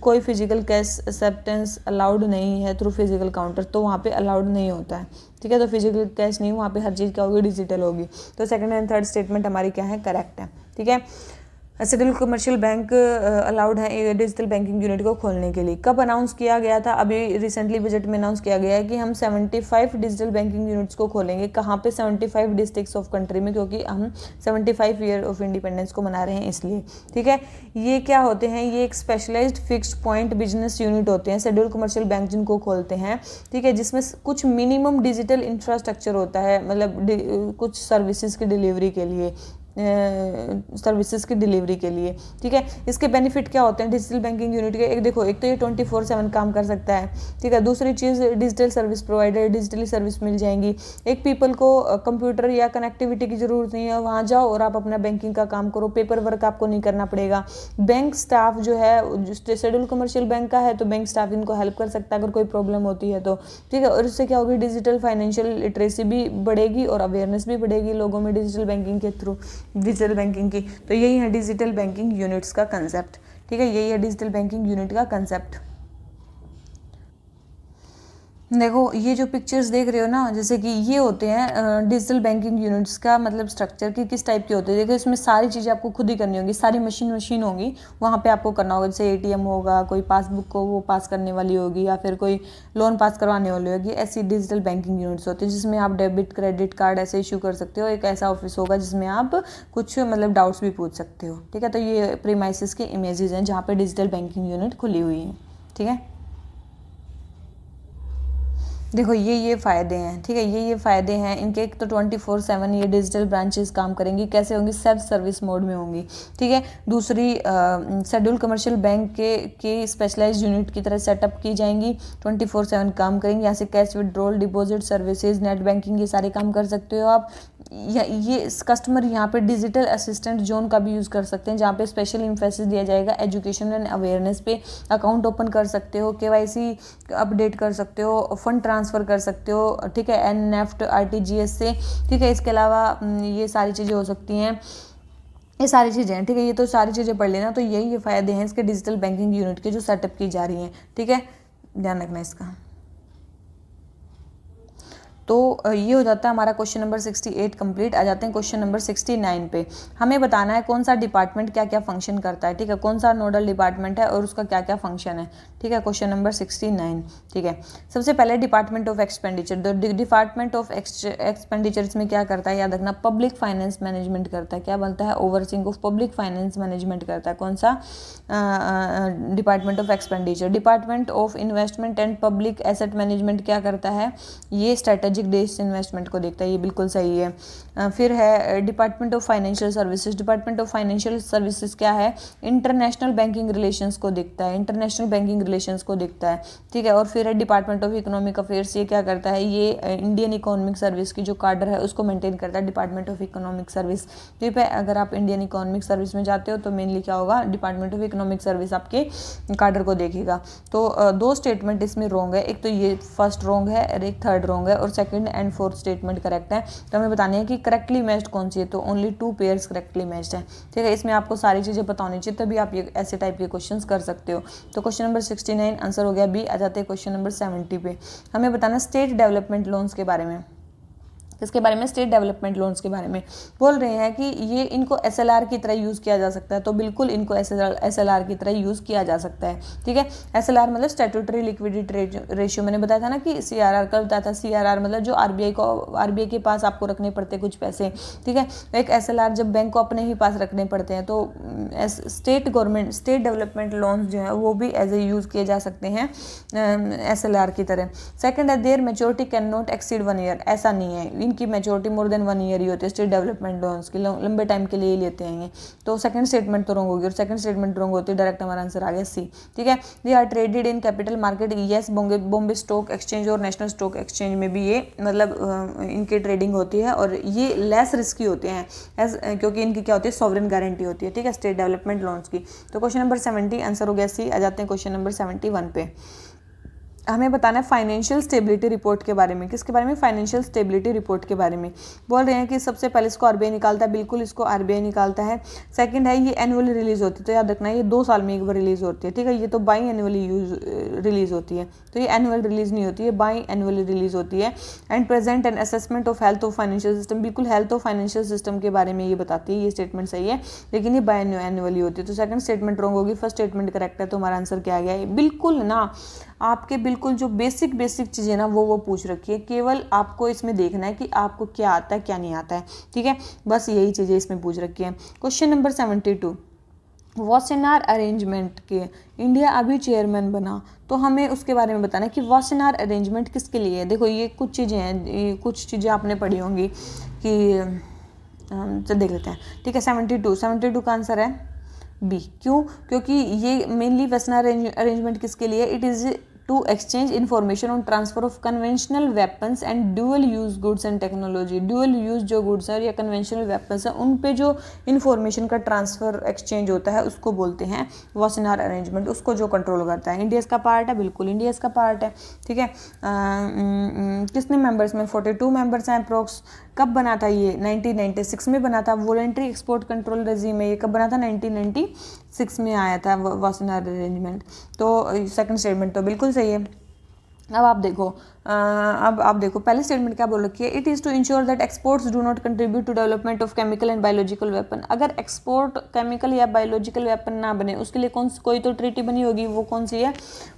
कोई फिजिकल कैश एक्सेप्टेंस अलाउड नहीं है थ्रू फिजिकल काउंटर, तो वहाँ पे अलाउड नहीं होता है, ठीक है। तो फिजिकल कैश नहीं, वहाँ पे हर चीज़ क्या होगी, डिजिटल होगी। तो सेकंड एंड थर्ड स्टेटमेंट हमारी क्या है, करेक्ट है, ठीक है। शेड्यूल कमर्शियल बैंक अलाउड है डिजिटल बैंकिंग यूनिट को खोलने के लिए। कब अनाउंस किया गया था, अभी रिसेंटली बजट में अनाउंस किया गया है कि हम 75 डिजिटल बैंकिंग यूनिट्स को खोलेंगे। कहाँ पे, 75 डिस्ट्रिक्ट्स ऑफ कंट्री में, क्योंकि हम 75 ईयर ऑफ इंडिपेंडेंस को मना रहे हैं इसलिए, ठीक है। ये क्या होते हैं, ये एक specialised fixed point business unit होते हैं शेड्यूल कमर्शियल बैंक जिनको खोलते हैं, ठीक है, जिसमें कुछ मिनिमम डिजिटल इंफ्रास्ट्रक्चर होता है, मतलब कुछ सर्विसेज की डिलीवरी के लिए, सर्विसेज की डिलीवरी के लिए, ठीक है। इसके बेनिफिट क्या होते हैं डिजिटल बैंकिंग यूनिट के, एक देखो, एक तो ये 24/7 काम कर सकता है, ठीक है। दूसरी चीज़, digital service provider, digitally service मिल जाएंगी। एक पीपल को कंप्यूटर या कनेक्टिविटी की ज़रूरत नहीं है, वहाँ जाओ और आप अपना बैंकिंग का काम करो, पेपर वर्क आपको नहीं करना पड़ेगा। बैंक स्टाफ जो है, शेड्यूल कमर्शियल बैंक का है तो बैंक स्टाफ इनको हेल्प कर सकता है अगर कोई प्रॉब्लम होती है तो, ठीक है। और इससे क्या होगी, डिजिटल फाइनेंशियल लिटरेसी भी बढ़ेगी और अवेयरनेस भी बढ़ेगी लोगों में डिजिटल बैंकिंग के थ्रू, डिजिटल बैंकिंग की। तो यही है डिजिटल बैंकिंग यूनिट्स का कंसेप्ट, ठीक है, यही है डिजिटल बैंकिंग यूनिट का कंसेप्ट। देखो ये जो पिक्चर्स देख रहे हो ना, जैसे कि ये होते हैं डिजिटल बैंकिंग यूनिट्स का मतलब स्ट्रक्चर कि किस टाइप के होते हैं। देखो इसमें सारी चीज़ें आपको खुद ही करनी होगी, सारी मशीन होगी, वहाँ पे आपको करना होगा। जैसे एटीएम होगा, कोई पासबुक को वो पास करने वाली होगी, या फिर कोई लोन पास करवाने वाली होगी। ऐसी डिजिटल बैंकिंग यूनिट्स होती है जिसमें आप डेबिट क्रेडिट कार्ड ऐसे इशू कर सकते हो। एक ऐसा ऑफिस होगा जिसमें आप कुछ मतलब डाउट्स भी पूछ सकते हो, ठीक है। तो ये प्रीमाइसेस के इमेजेस हैं जहाँ पर डिजिटल बैंकिंग यूनिट खुली हुई है, ठीक है। देखो ये फ़ायदे हैं, ठीक है, ये फ़ायदे हैं इनके। एक तो 24/7 ये डिजिटल ब्रांचेस काम करेंगी, कैसे होंगी, सेल्फ सर्विस मोड में होंगी, ठीक है। दूसरी, शेड्यूल कमर्शियल बैंक के स्पेशलाइज्ड यूनिट की तरह सेटअप की जाएंगी, 24/7 काम करेंगी। यहाँ से cash withdrawal, deposit services, net banking, ये सारे काम कर सकते हो आप। ये कस्टमर यहाँ पे डिजिटल असिस्टेंट जोन का भी यूज़ कर सकते हैं, जहाँ पे स्पेशल इम्फेसिस दिया जाएगा एजुकेशन एंड अवेयरनेस पे। अकाउंट ओपन कर सकते हो, KYC अपडेट कर सकते हो, फंड ट्रांसफ़र कर सकते हो, ठीक है, NEFT RTGS से, ठीक है। इसके अलावा ये सारी चीज़ें हो सकती हैं, ये सारी चीज़ें हैं, ठीक है। ये तो सारी चीज़ें पढ़ लेना। तो यही फ़ायदे हैं इसके डिजिटल बैंकिंग यूनिट के जो सेटअप की जा रही हैं, ठीक है, ध्यान रखना इसका। तो ये हो जाता है हमारा क्वेश्चन नंबर 68 कंप्लीट। आ जाते हैं क्वेश्चन नंबर 69 पे। हमें बताना है कौन सा डिपार्टमेंट क्या क्या फंक्शन करता है, ठीक है, कौन सा नोडल डिपार्टमेंट है और उसका क्या क्या फंक्शन है, ठीक है। क्वेश्चन नंबर 69, ठीक है। सबसे पहले department of expenditure. Department of expenditure इसमें क्या करता है, याद रखना, पब्लिक फाइनेंस मैनेजमेंट करता है। क्या बनता है, overseeing of public finance management करता है। कौन सा department of expenditure. Department of investment and public asset management क्या करता है, ये स्ट्रेटेजिक बेस्ड इन्वेस्टमेंट को देखता है, ये बिल्कुल सही है। फिर है department of financial services. Department of financial services क्या है, इंटरनेशनल बैंकिंग रिलेशंस को देखता है, इंटरनेशनल बैंकिंग रिलेशंस को देखता है, ठीक है। और फिर है डिपार्टमेंट ऑफ इकोनॉमिक अफेयर्स। ये क्या करता है, ये इंडियन इकोनॉमिक सर्विस की जो कार्डर है उसको मेंटेन करता है, डिपार्टमेंट ऑफ इकोनॉमिक सर्विस, ठीक है। अगर आप इंडियन इकोनॉमिक सर्विस में जाते हो तो मेनली क्या होगा, डिपार्टमेंट ऑफ इकोनॉमिक सर्विस आपके कार्डर को देखेगा। तो दो स्टेटमेंट इसमें रॉन्ग है, एक तो ये फर्स्ट रॉन्ग है और एक थर्ड रॉन्ग है, और second and fourth statement correct है। तो हमें बतानी है कि करेक्टली मैच्ड कौन सी है, तो ओनली 2 पेयर्स करेक्टली मैच्ड है, ठीक है। इसमें आपको सारी चीज़ें पता होनी चाहिए, तभी आप ये ऐसे टाइप के क्वेश्चंस कर सकते हो। तो क्वेश्चन नंबर 69 आंसर हो गया बी। आ जाते हैं क्वेश्चन नंबर 70 पे। हमें बताना स्टेट डेवलपमेंट लोन्स के बारे में। इसके बारे में, स्टेट डेवलपमेंट लोन्स के बारे में बोल रहे हैं कि ये इनको SLR की तरह यूज़ किया जा सकता है। तो बिल्कुल इनको SLR की तरह यूज़ किया जा सकता है, ठीक है। SLR मतलब स्टैट्यूटरी लिक्विडिटी रेशियो। मैंने बताया था ना कि CRR का बताया था। CRR मतलब जो RBI के पास आपको रखने पड़ते हैं कुछ पैसे, ठीक है। एक SLR जब बैंक को अपने ही पास रखने पड़ते हैं, तो स्टेट डेवलपमेंट लोन्स जो है वो भी एज ए यूज़ किए जा सकते हैं SLR की तरह। सेकेंड है, their maturity can not exceed 1 year. ऐसा नहीं है, इनकी मेच्योरिटी मोर देन 1 ईयर ही होती है। स्टेट डेवलपमेंट लोन्स की लंबे टाइम के लिए ही लेते हैं। तो सेकंड स्टेटमेंट तो रॉन्ग होगी, और सेकंड स्टेटमेंट रॉन्ग होती है, डायरेक्ट हमारा आंसर आ गया सी, ठीक है। They are traded in capital market. Yes, Bombay stock exchange और नेशनल स्टॉक एक्सचेंज में भी ये मतलब इनकी ट्रेडिंग होती है, और ये लेस रिस्की होते हैं क्योंकि इनकी क्या होती है, सॉवरेन गारंटी होती है, ठीक है, स्टेट डेवलपमेंट लोन्स की। तो क्वेश्चन नंबर 70 आंसर हो गया सी। आ जाते हैं क्वेश्चन नंबर 71 पे। हमें बताना है फाइनेंशियल स्टेबिलिटी रिपोर्ट के बारे में। किसके बारे में? फाइनेंशियल स्टेबिलिटी रिपोर्ट के बारे में बोल रहे हैं कि सबसे पहले इसको आरबीआई निकालता है, बिल्कुल इसको आरबीआई निकालता है। सेकंड है ये एनुअली रिलीज होती है, तो याद रखना ये 2 साल में एक बार रिलीज होती है, ठीक है। ये तो बाई एनुअली रिलीज होती है, तो ये एनुअल रिलीज नहीं होती है, बाई एनुअली रिलीज होती है। And present and assessment of health of financial system, बिल्कुल हेल्थ ऑफ फाइनेंशियल सिस्टम के बारे में ये बताती है, ये स्टेटमेंट सही है, लेकिन ये बाई एनुअली होती है। तो सेकंड स्टेटमेंट रॉन्ग होगी, फर्स्ट स्टेटमेंट करेक्ट है। तो हमारा आंसर क्या आ गया? बिल्कुल ना, आपके बिल्कुल जो बेसिक चीज़ें ना वो पूछ रखी है, केवल आपको इसमें देखना है कि आपको क्या आता है क्या नहीं आता है, ठीक है। बस यही चीज़ें इसमें पूछ रखी है। क्वेश्चन नंबर 72, वासेनार अरेंजमेंट के इंडिया अभी चेयरमैन बना, तो हमें उसके बारे में बताना है कि वासेनार अरेंजमेंट किसके लिए है। देखो ये कुछ चीज़ें हैं, कुछ चीज़ें आपने पढ़ी होंगी कि चल देख लेते हैं, ठीक है। 72 का आंसर है बी। क्यों? क्योंकि ये मेनली वासेनार अरेंजमेंट किसके लिए? It is to exchange information on transfer of conventional weapons and dual use goods and technology. Dual use जो गुड्स है या कन्वेंशनल वेपन्स है उन पे जो इन्फॉर्मेशन का ट्रांसफर एक्सचेंज होता है उसको बोलते हैं वासेनार अरेंजमेंट, उसको जो कंट्रोल करता है। इंडिया इसका पार्ट है, बिल्कुल इंडिया इसका पार्ट है, ठीक है। कितने मेंबर्स में? 42 मेंबर्स हैं अप्रोक्स। कब बना था ये? 1996 में बना था। वॉलंटरी एक्सपोर्ट कंट्रोल रेजिम है, ये कब बना था? 1996 में आया था वासेनार अरेंजमेंट। तो सेकंड स्टेटमेंट तो बिल्कुल सही है। अब आप देखो पहले स्टेटमेंट क्या बोल रखी है? It is to ensure that exports do not contribute to development of chemical and biological weapon. अगर एक्सपोर्ट केमिकल या बायोलॉजिकल वेपन ना बने उसके लिए कोई तो ट्रीटी बनी होगी, वो कौन सी है?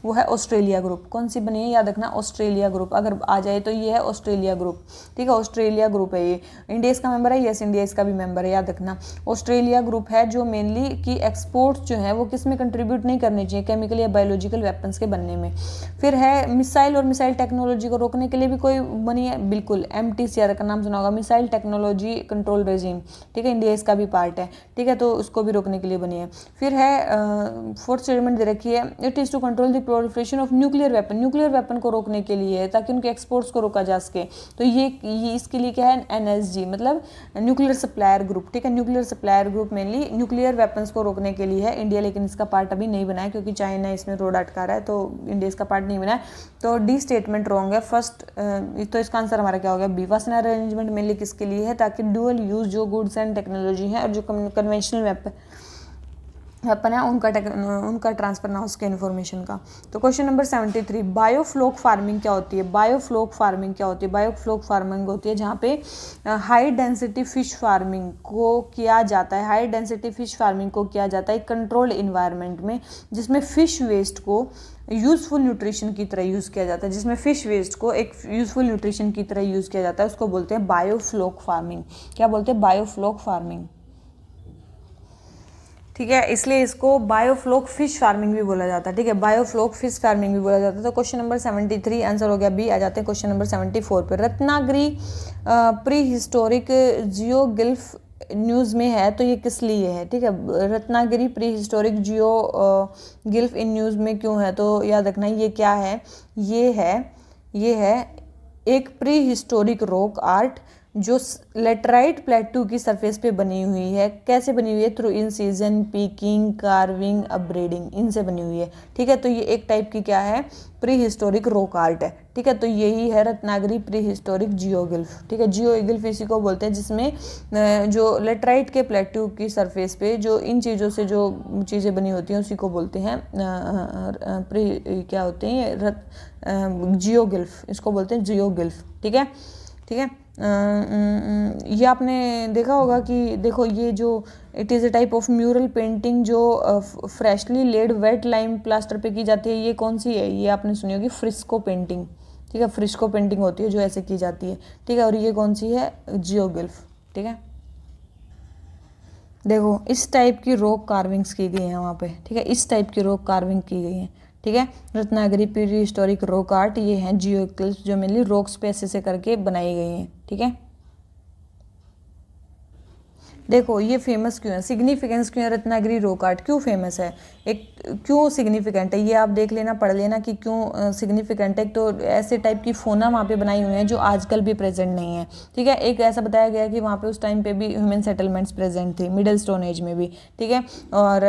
वो है ऑस्ट्रेलिया ग्रुप। कौन सी बनी है? याद रखना, ऑस्ट्रेलिया ग्रुप। अगर आ जाए तो ये है ऑस्ट्रेलिया ग्रुप, ठीक है। ऑस्ट्रेलिया ग्रुप है ये। इंडिया इसका मेंबर है, यस इंडिया इसका भी मेंबर है, याद रखना। ऑस्ट्रेलिया ग्रुप है जो मेनली कि एक्सपोर्ट्स जो है वो किस में कंट्रीब्यूट नहीं करने चाहिए, केमिकल या बायोलॉजिकल वेपन्स के बनने में। फिर है मिसाइल और मिसाइल टेक्नोलॉजी को रोकने के लिए भी कोई बनी है, बिल्कुल MTCR का नाम सुना होगा, मिसाइल टेक्नोलॉजी कंट्रोल रेजिम, ठीक है। इंडिया इसका भी पार्ट है, ठीक है, तो उसको भी रोकने के लिए बनी है। फिर है फोर्थ स्टेटमेंट दे रखी है, it is to control the proliferation of nuclear weapon. Nuclear weapon को रोकने के लिए है ताकि उनके एक्सपोर्ट्स को रोका जा सके। तो ये इसके लिए क्या है? NSG मतलब न्यूक्लियर सप्लायर ग्रुप, ठीक है। Nuclear supplier group mainly nuclear weapons को रोकने के लिए है। इंडिया लेकिन इसका पार्ट अभी नहीं बना है क्योंकि चाइना इसमें रोड अटका रहा है, तो इंडिया इसका पार्ट नहीं बना है। तो डी स्टेटमेंट रॉन्ग है फर्स्ट। तो इसका आंसर हमारा क्या हो गया? बी। वासेनार अरेंजमेंट मेनली किसके लिए है? ताकि ड्यूअल यूज जो गुड्स एंड टेक्नोलॉजी है और जो कन्वेंशनल वेपन है उनका ट्रांसफर ना हो सके इन्फॉर्मेशन का। तो क्वेश्चन नंबर 73, बायोफ्लोक फार्मिंग क्या होती है? बायोफ्लोक फार्मिंग क्या होती है? बायोफ्लोक फार्मिंग होती है जहाँ पे हाई डेंसिटी फिश फार्मिंग को किया जाता है। हाई डेंसिटी फिश फार्मिंग को किया जाता है कंट्रोल्ड इन्वायरमेंट में, जिसमें फिश वेस्ट को यूज़फुल न्यूट्रिशन की तरह यूज़ किया जाता है। जिसमें फिश वेस्ट को एक यूज़फुल न्यूट्रिशन की तरह यूज़ किया जाता है, उसको बोलते हैं बायोफ्लोक फार्मिंग। क्या बोलते हैं? बायोफ्लोक फार्मिंग, ठीक है। इसलिए इसको बायोफ्लोक फिश फार्मिंग भी बोला जाता है, ठीक है। बायोफ्लोक फिश फार्मिंग भी बोला जाता है। तो क्वेश्चन नंबर 73 आंसर हो गया बी। आ जाते हैं क्वेश्चन नंबर 74 पर। Ratnagiri prehistoric geoglyph news में है, तो ये किस लिए है, ठीक है। Ratnagiri prehistoric geoglyph in news में क्यों है? तो याद रखना ये क्या है? ये है एक प्री हिस्टोरिक रॉक आर्ट जो लेटराइट प्लेटू की सरफेस पे बनी हुई है। कैसे बनी हुई है? थ्रू इन सीजन पीकिंग, कार्विंग, अपग्रेडिंग, इनसे बनी हुई है, ठीक है। तो ये एक टाइप की क्या है? प्री हिस्टोरिक रॉक आर्ट है, ठीक है। तो यही है रत्नागिरी प्री हिस्टोरिक जियोगिल्फ, ठीक है। जियोगिल्फ इसी को बोलते हैं जिसमें जो लेटराइट के प्लेटू की सरफेस पे जो इन चीज़ों से जो चीज़ें बनी होती हैं उसी को बोलते हैं प्री क्या होते हैं? जियोगिल्फ, इसको बोलते हैं जियोगिल्फ, ठीक है, ठीक है। ये आपने देखा होगा कि देखो ये जो it is a type of mural painting जो freshly laid wet lime plaster पे की जाती है। ये कौन सी है? ये आपने सुनी होगी फ्रिस्को पेंटिंग, ठीक है। फ्रिस्को पेंटिंग होती है जो ऐसे की जाती है, ठीक है। और ये कौन सी है? जियोगिल्फ, ठीक है। देखो इस टाइप की रॉक कार्विंग्स की गई हैं वहाँ पे, ठीक है। इस टाइप की रॉक कार्विंग की गई है, ठीक है। Ratnagiri pre historic rock art ये हैं जियोगिल्फ जो मेनली रॉक्स पे ऐसे से करके बनाई गई हैं, ठीक है। देखो ये फेमस क्यों है, सिग्निफिकेंस क्यों है, रत्नागिरी रॉक आर्ट क्यों फेमस है, एक क्यों सिग्निफिकेंट है, ये आप देख लेना, पढ़ लेना कि क्यों सिग्निफिकेंट है। तो ऐसे टाइप की फोना वहाँ पे बनाई हुई हैं जो आजकल भी प्रेजेंट नहीं है, ठीक है। एक ऐसा बताया गया कि वहाँ पे उस टाइम पे भी ह्यूमन सेटलमेंट्स प्रेजेंट थे, मिडिल स्टोन एज में भी, ठीक है। और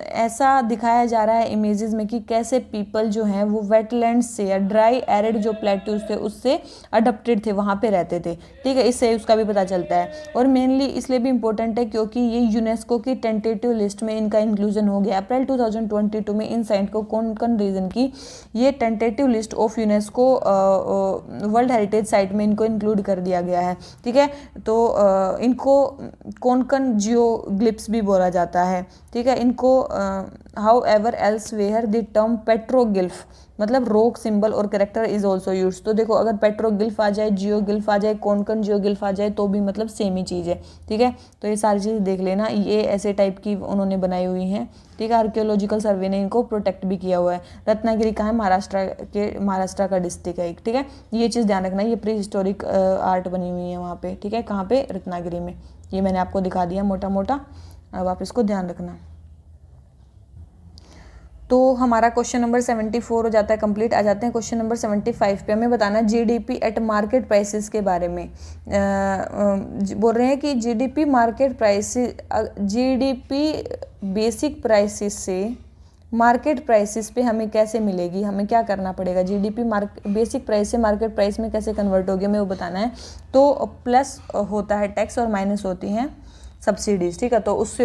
ऐसा दिखाया जा रहा है इमेजेस में कि कैसे पीपल जो हैं वो वेटलैंड से या ड्राई एरिड जो प्लेट्यूज थे उससे अडप्टेड थे, वहाँ पे रहते थे, ठीक है। इससे उसका भी पता चलता है। और मेनली इसलिए भी इंपॉर्टेंट है क्योंकि ये यूनेस्को की टेंटेटिव लिस्ट में इनका इंक्लूजन हो गया अप्रैल 2022 में। इन साइट को कौन कौन रीजन की ये tentative list of UNESCO world heritage site में इनको इंक्लूड कर दिया गया है, ठीक है। तो इनको कोनकन जियोग्लिप्स भी बोला जाता है, ठीक है। इनको however elsewhere the term petroglyph मतलब रॉक सिंबल और कैरेक्टर इज ऑल्सो यूज। तो देखो अगर पेट्रोगिल्फ आ जाए, जियोगिल्फ आ जाए, कोनकन जियोगिल्फ आ जाए तो भी मतलब सेम ही चीज़ है, ठीक है। तो ये सारी चीज़ देख लेना, ये ऐसे टाइप की उन्होंने बनाई हुई हैं, ठीक है। आर्कियोलॉजिकल सर्वे ने इनको प्रोटेक्ट भी किया हुआ है। रत्नागिरी कहाँ है, महाराष्ट्र का डिस्ट्रिक्ट है एक, ठीक है। ये चीज़ ध्यान रखना, ये प्री हिस्टोरिक आर्ट बनी हुई है वहाँ पे, ठीक है। कहाँ पे, रत्नागिरी में। ये मैंने आपको दिखा दिया मोटा मोटा, अब आप इसको ध्यान रखना। तो हमारा क्वेश्चन नंबर 74 हो जाता है कंप्लीट। आ जाते हैं क्वेश्चन नंबर 75 पे। हमें बताना जीडीपी एट मार्केट प्राइसेस के बारे में। बोल रहे हैं कि GDP market prices, GDP basic prices से मार्केट प्राइसेस पे हमें कैसे मिलेगी, हमें क्या करना पड़ेगा, जीडीपी बेसिक प्राइस से मार्केट प्राइस में कैसे कन्वर्ट होगी, हमें वो बताना है। तो प्लस होता है टैक्स और माइनस होती हैं सब्सिडीज, ठीक है। तो उससे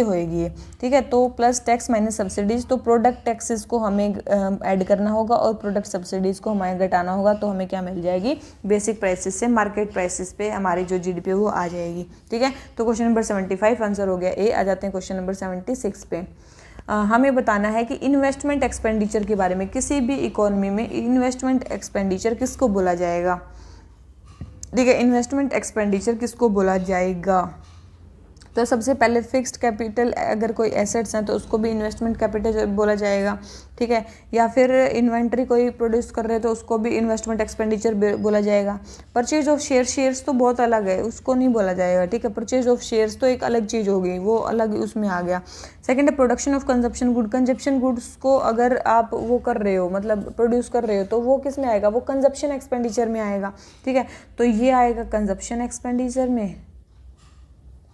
होएगी ये, ठीक है। तो प्लस टैक्स माइनस सब्सिडीज, तो प्रोडक्ट टैक्सेस को हमें ऐड करना होगा और प्रोडक्ट सब्सिडीज को हमें घटाना होगा, तो हमें क्या मिल जाएगी, बेसिक प्राइसेस से मार्केट प्राइसेस पे हमारी जो जीडीपी वो आ जाएगी, ठीक है। तो क्वेश्चन नंबर 75 आंसर हो गया ए। आ जाते हैं क्वेश्चन नंबर 76 पे। हमें बताना है कि इन्वेस्टमेंट एक्सपेंडिचर के बारे में। किसी भी इकोनॉमी में इन्वेस्टमेंट एक्सपेंडिचर किसको बोला जाएगा, ठीक है। इन्वेस्टमेंट एक्सपेंडिचर किसको बोला जाएगा, तो सबसे पहले फिक्स्ड कैपिटल, अगर कोई एसेट्स हैं तो उसको भी इन्वेस्टमेंट कैपिटल बोला जाएगा, ठीक है। या फिर इन्वेंट्री कोई प्रोड्यूस कर रहे हैं तो उसको भी इन्वेस्टमेंट एक्सपेंडिचर बोला जाएगा। परचेज ऑफ शेयर्स तो बहुत अलग है, उसको नहीं बोला जाएगा, ठीक है। परचेज ऑफ शेयर्स तो एक अलग चीज़ हो गई, वो अलग उसमें आ गया। सेकंड है production of consumption good. Consumption goods को अगर आप वो कर रहे हो, मतलब प्रोड्यूस कर रहे हो, तो वो किस में आएगा, वो कंजप्शन एक्सपेंडिचर में आएगा, ठीक है। तो ये आएगा कंजप्शन एक्सपेंडिचर में,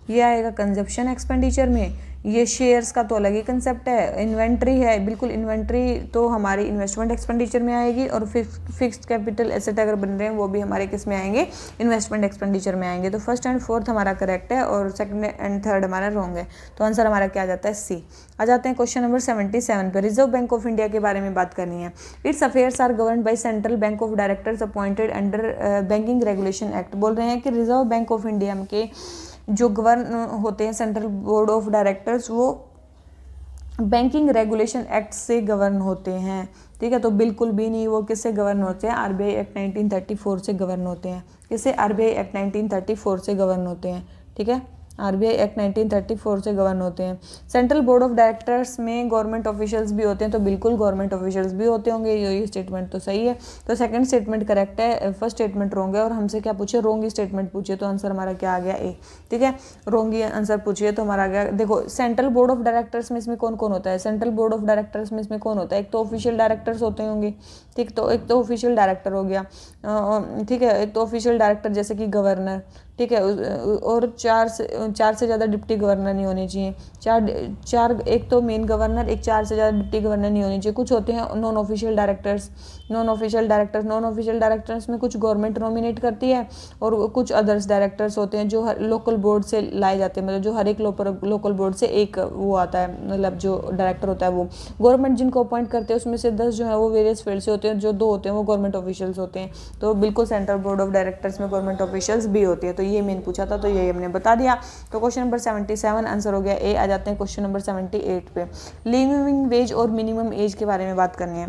ये आएगा कंजप्शन एक्सपेंडिचर में। ये शेयर्स का तो अलग ही कंसेप्ट है। इन्वेंट्री है, बिल्कुल इन्वेंट्री तो हमारी इन्वेस्टमेंट एक्सपेंडिचर में आएगी, और फिक्स्ड कैपिटल एसेट अगर बन रहे हैं वो भी हमारे किस में आएंगे, इन्वेस्टमेंट एक्सपेंडिचर में आएंगे। तो फर्स्ट एंड फोर्थ हमारा करेक्ट है और सेकंड एंड थर्ड हमारा रॉन्ग है। तो आंसर हमारा क्या आ जाता है, सी। आ जाते हैं क्वेश्चन नंबर 77 पे। रिजर्व बैंक ऑफ इंडिया के बारे में बात करनी है। Its affairs are govern by central bank of directors appointed under banking regulation act. बोल रहे हैं कि रिजर्व बैंक ऑफ इंडिया के जो गवर्न होते हैं सेंट्रल बोर्ड ऑफ डायरेक्टर्स, वो बैंकिंग रेगुलेशन एक्ट से गवर्न होते हैं, ठीक है। तो बिल्कुल भी नहीं, वो किससे गवर्न होते हैं, आरबीआई एक्ट 1934 से गवर्न होते हैं। किससे, आरबीआई एक्ट 1934 से गवर्न होते हैं, ठीक है। आरबीआई एक्ट 1934 से गवर्न होते हैं। सेंट्रल बोर्ड ऑफ डायरेक्टर्स में गवर्नमेंट ऑफिशियल्स भी होते हैं, तो बिल्कुल गवर्नमेंट ऑफिशियल्स भी होते होंगे। ये स्टेटमेंट तो सही है, तो सेकंड स्टेटमेंट करेक्ट है, फर्स्ट स्टेटमेंट रॉन्ग है। और हमसे क्या पूछे, रॉन्ग स्टेटमेंट पूछे, तो आंसर हमारा क्या आ गया, ए, ठीक है। रॉन्ग आंसर पूछिए तो हमारा गया, देखो सेंट्रल बोर्ड ऑफ डायरेक्टर्स में इसमें कौन कौन होता है, सेंट्रल बोर्ड ऑफ डायरेक्टर्स में इसमें कौन होता है, एक तो ऑफिशियल डायरेक्टर्स होते होंगे, ठीक। तो एक तो ऑफिशियल डायरेक्टर हो गया, ठीक है। एक तो ऑफिशियल डायरेक्टर जैसे कि गवर्नर, ठीक है। और चार से ज़्यादा डिप्टी गवर्नर नहीं होने चाहिए। चार एक तो मेन गवर्नर, एक 4 से ज़्यादा डिप्टी गवर्नर नहीं होने चाहिए। कुछ होते हैं नॉन ऑफिशियल डायरेक्टर्स में कुछ गवर्नमेंट नॉमिनेट करती है, और कुछ अदर्स डायरेक्टर्स होते हैं जो लोकल बोर्ड से लाए जाते हैं, मतलब जो हर एक लोकल बोर्ड से एक वो आता है, मतलब जो डायरेक्टर होता है वो गवर्नमेंट जिनको अपॉइंट करते हैं उसमें से 10 जो है वो वेरियस फील्ड से होते हैं, जो 2 होते हैं वो गवर्नमेंट ऑफिशियल्स होते हैं। तो बिल्कुल सेंट्रल बोर्ड ऑफ डायरेक्टर्स में गवर्नमेंट ऑफिशियल्स भी होती है। तो ये मैंने पूछा था, तो ये हमने बता दिया। तो क्वेश्चन नंबर 77 आंसर हो गया ए। आ जाते हैं क्वेश्चन नंबर 78 पे। लिविंग वेज और मिनिमम एज के बारे में बात करनी है।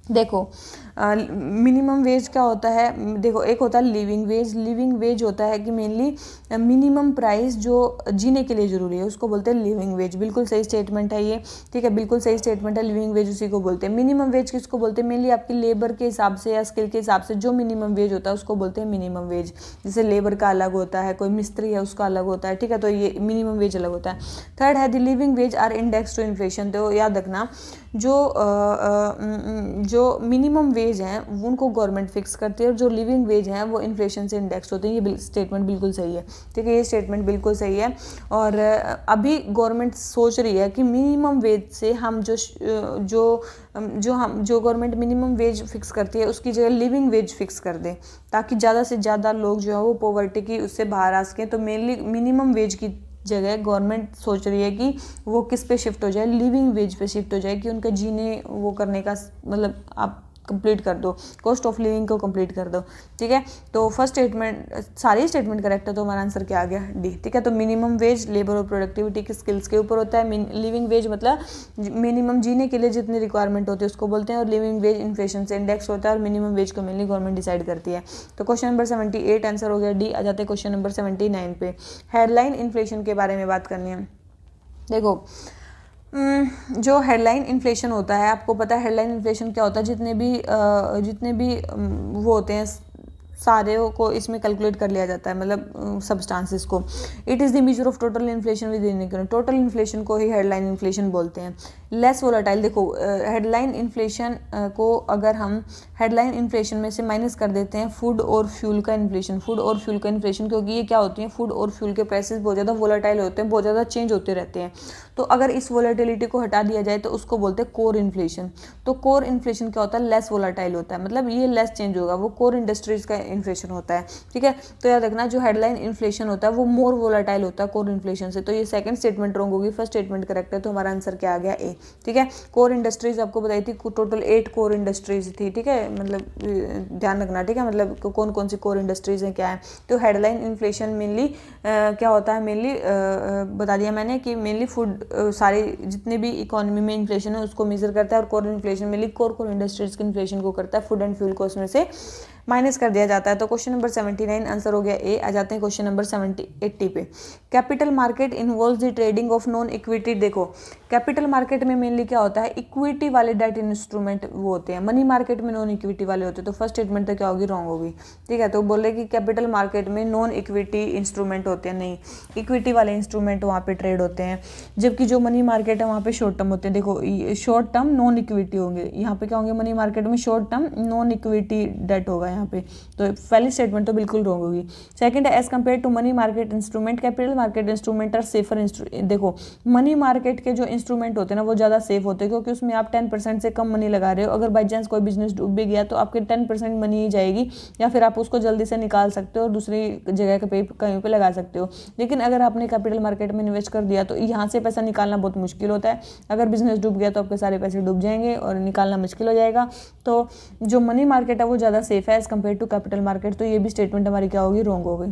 देखो मिनिमम वेज क्या होता है, देखो एक होता है लिविंग वेज। लिविंग वेज होता है कि मेनली मिनिमम प्राइस जो जीने के लिए ज़रूरी है उसको बोलते हैं लिविंग वेज। बिल्कुल सही स्टेटमेंट है ये, ठीक है, बिल्कुल सही स्टेटमेंट है। लिविंग वेज उसी को बोलते हैं। मिनिमम वेज किसको बोलते हैं, मेनली आपकी लेबर के हिसाब से या स्किल के हिसाब से जो मिनिमम वेज होता है उसको बोलते हैं मिनिमम वेज। जैसे लेबर का अलग होता है, कोई मिस्त्री है उसका अलग होता है, ठीक है, तो ये मिनिमम वेज अलग होता है। थर्ड है the living wage are index to inflation. तो याद रखना जो मिनिमम वेज हैं उनको गवर्नमेंट फिक्स करती है और जो लिविंग वेज हैं वो इन्फ्लेशन से इंडेक्स होते हैं। ये स्टेटमेंट बिल्कुल सही है, ठीक है, ये स्टेटमेंट बिल्कुल सही है। और अभी गवर्नमेंट सोच रही है कि मिनिमम वेज से हम जो गवर्नमेंट मिनिमम वेज फिक्स करती है उसकी जगह लिविंग वेज फिक्स कर दे, ताकि ज़्यादा से ज़्यादा लोग जो है वो पॉवर्टी की उससे बाहर आ सकें। तो मेनली मिनिमम वेज की जगह गवर्नमेंट सोच रही है कि वो किस पे शिफ्ट हो जाए, लिविंग वेज पे शिफ्ट हो जाए, कि उनका जीने वो करने का मतलब आप कंप्लीट कर दो, कॉस्ट ऑफ लिविंग को कंप्लीट कर दो, ठीक है। तो फर्स्ट स्टेटमेंट, सारी स्टेटमेंट करेक्ट है, तो हमारा आंसर क्या आ गया, डी, ठीक है। तो मिनिमम वेज लेबर और प्रोडक्टिविटी की स्किल्स के ऊपर होता है। लिविंग वेज मतलब मिनिमम जीने के लिए जितनी रिक्वायरमेंट होती है उसको बोलते हैं, और लिविंग वेज इन्फ्लेशन से इंडेक्स होता है, और मिनिमम वेज को मेनली गवर्नमेंट डिसाइड करती है। तो क्वेश्चन नंबर 78 आंसर हो गया डी। आ जाते हैं क्वेश्चन नंबर 79 पे। हेडलाइन इन्फ्लेशन के बारे में बात करनी है। देखो जो हेडलाइन इन्फ्लेशन होता है, आपको पता है हेडलाइन इन्फ्लेशन क्या होता है, जितने भी वो होते हैं सारे को इसमें कैलकुलेट कर लिया जाता है, मतलब सब्सटेंसेस को। It is the measure of total inflation with in economy. Total inflation को ही हेडलाइन इन्फ्लेशन बोलते हैं। लेस वोलेटाइल, देखो हेडलाइन इन्फ्लेशन को अगर हम हेडलाइन इन्फ्लेशन में से माइनस कर देते हैं फूड और फ्यूल का इन्फ्लेशन, फूड और फ्यूल का इन्फ्लेशन, क्योंकि ये क्या होती है, फूड और फ्यूल के प्राइसेस बहुत ज़्यादा वोलेटाइल होते हैं, बहुत ज़्यादा चेंज होते रहते हैं। तो अगर इस वोलेटिलिटी को हटा दिया जाए तो उसको बोलते हैं कोर इन्फ्लेशन। तो कोर इन्फ्लेशन क्या होता है, लेस वोलेटाइल होता है, मतलब ये लेस चेंज होगा, वो कोर इंडस्ट्रीज का इन्फ्लेशन होता है, ठीक है। तो याद रखना जो हेडलाइन इन्फ्लेशन होता है वो मोर वोलेटाइल होता है कोर इन्फ्लेशन से। तो ये सेकंड स्टेटमेंट रॉन्ग होगी, फर्स्ट स्टेटमेंट करेक्ट है, तो हमारा आंसर क्या आ गया, ए, ठीक है। कोर इंडस्ट्रीज आपको बताई थी, टोटल 8 कोर इंडस्ट्रीज थी, ठीक है, मतलब ध्यान रखना, ठीक है, मतलब कौन कौन सी कोर इंडस्ट्रीज हैं क्या है। तो हेडलाइन इन्फ्लेशन मेनली क्या होता है, मेनली बता दिया मैंने कि मेनली फूड, सारे जितने भी इकोनॉमी में इन्फ्लेशन है उसको मेजर करता है, और core inflation mainly core industries के इन्फ्लेशन को करता है, फूड एंड फ्यूल को उसमें से माइनस कर दिया जाता है। तो क्वेश्चन नंबर 79 आंसर हो गया ए। आ जाते हैं क्वेश्चन नंबर 80 पे। Capital market involves the trading of non equity. देखो कैपिटल मार्केट में मेनली क्या होता है, इक्विटी वाले डेट इंस्ट्रूमेंट वो होते हैं, मनी मार्केट में नॉन इक्विटी वाले होते हैं। तो फर्स्ट स्टेटमेंट तो क्या होगी, रॉन्ग होगी, ठीक है। तो बोले कि कैपिटल मार्केट में नॉन इक्विटी इंस्ट्रूमेंट होते हैं, नहीं, इक्विटी वाले इंस्ट्रूमेंट वहाँ पे ट्रेड होते हैं, जबकि जो मनी मार्केट है वहाँ पे शॉर्ट टर्म होते हैं। देखो शॉर्ट टर्म नॉन इक्विटी होंगे, यहाँ पे क्या होंगे, मनी मार्केट में short term non equity debt होगा यहाँ पे। तो पहली स्टेटमेंट तो बिल्कुल रॉन्ग होगी। सेकंड है as compare to money market instrument capital market instrument are safer. देखो मनी मार्केट के जो इंस्ट्रूमेंट होते हैं ना वो ज़्यादा सेफ होते हैं, क्योंकि उसमें आप 10% से कम मनी लगा रहे हो। अगर बाई चांस कोई बिजनेस डूब भी गया तो आपके 10% मनी ही जाएगी, या फिर आप उसको जल्दी से निकाल सकते हो और दूसरी जगह पे कहीं पे लगा सकते हो। लेकिन अगर आपने कैपिटल मार्केट में इन्वेस्ट कर दिया तो यहाँ से पैसा निकालना बहुत मुश्किल होता है। अगर बिजनेस डूब गया तो आपके सारे पैसे डूब जाएंगे और निकालना मुश्किल हो जाएगा। तो जो मनी मार्केट है वो ज़्यादा सेफ है as compare to capital market. तो ये भी स्टेटमेंट हमारी क्या होगी, रॉन्ग हो गई,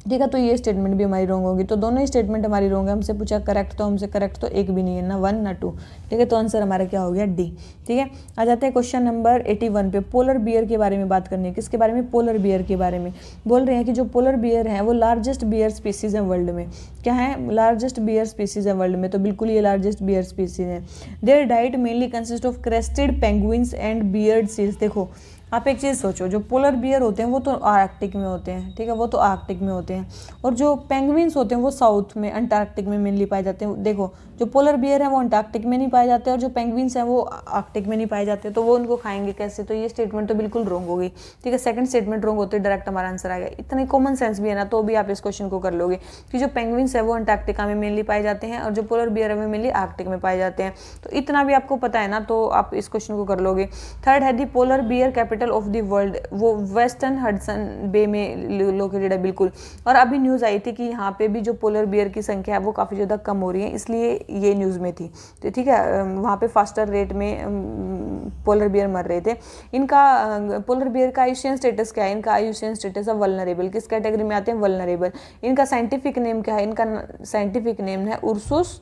ठीक है। तो ये स्टेटमेंट भी हमारी रॉन्ग होगी। तो दोनों ही स्टेटमेंट हमारी रॉन्ग है। हमसे पूछा करेक्ट, तो हमसे करेक्ट तो एक भी नहीं है, ना 1 ना 2, ठीक है। तो आंसर हमारा क्या हो गया, डी, ठीक है। आ जाते हैं क्वेश्चन नंबर 81 पे। पोलर बियर के बारे में बात करनी है। किसके बारे में, पोलर बियर के बारे में। बोल रहे हैं कि जो पोलर बियर है वो लार्जेस्ट बियर स्पीसीज है वर्ल्ड में। क्या है, लार्जेस्ट बियर स्पीसीज है वर्ल्ड में। तो बिल्कुल ये लार्जेस्ट बियर स्पीसीज है। Their diet mainly consist of crested penguins and beard seals. देखो आप एक चीज़ सोचो, जो पोलर बियर होते हैं वो तो आर्कटिक में होते हैं, ठीक है, वो तो आर्कटिक में होते हैं, और जो पेंगुइन्स होते हैं वो साउथ में अंटार्कटिक में मेनली पाए जाते हैं। देखो जो पोलर बियर है वो अंटार्कटिक में नहीं पाए जाते, और जो पेंगुइन्स हैं वो आर्कटिक में नहीं पाए जाते, तो वो उनको खाएंगे कैसे। तो ये स्टेटमेंट तो बिल्कुल रॉन्ग हो गई, ठीक है। सेकंड स्टेटमेंट रॉन्ग होती है, डायरेक्ट हमारा आंसर आ गया। इतनी कॉमन सेंस भी है ना, तो भी आप इस क्वेश्चन को कर लोगे कि जो पेंगुइन्स है वो अंटार्कटिका में मेनली पाए जाते हैं, और जो पोलर बियर है वो मेनली आर्कटिक में पाए जाते हैं। तो इतना भी आपको पता है ना, तो आप इस क्वेश्चन को कर लोगे। थर्ड है the polar bear capital of the world. वो वेस्टर्न हडसन बे में लोकेटेड है, बिल्कुल। और अभी न्यूज़ आई थी कि यहाँ पे भी जो पोलर बियर की संख्या है वो काफ़ी ज़्यादा कम हो रही है, इसलिए ये न्यूज़ में थी। तो ठीक है, वहाँ पे फास्टर रेट में पोलर बियर मर रहे थे। इनका पोलर बियर का आयुषियन स्टेटस क्या है, इनका आयुषियन स्टेटस है वल्नरेबल। किस कैटेगरी में आते हैं, वल्नरेबल। इनका साइंटिफिक नेम क्या है, इनका साइंटिफिक नेम है उर्सुस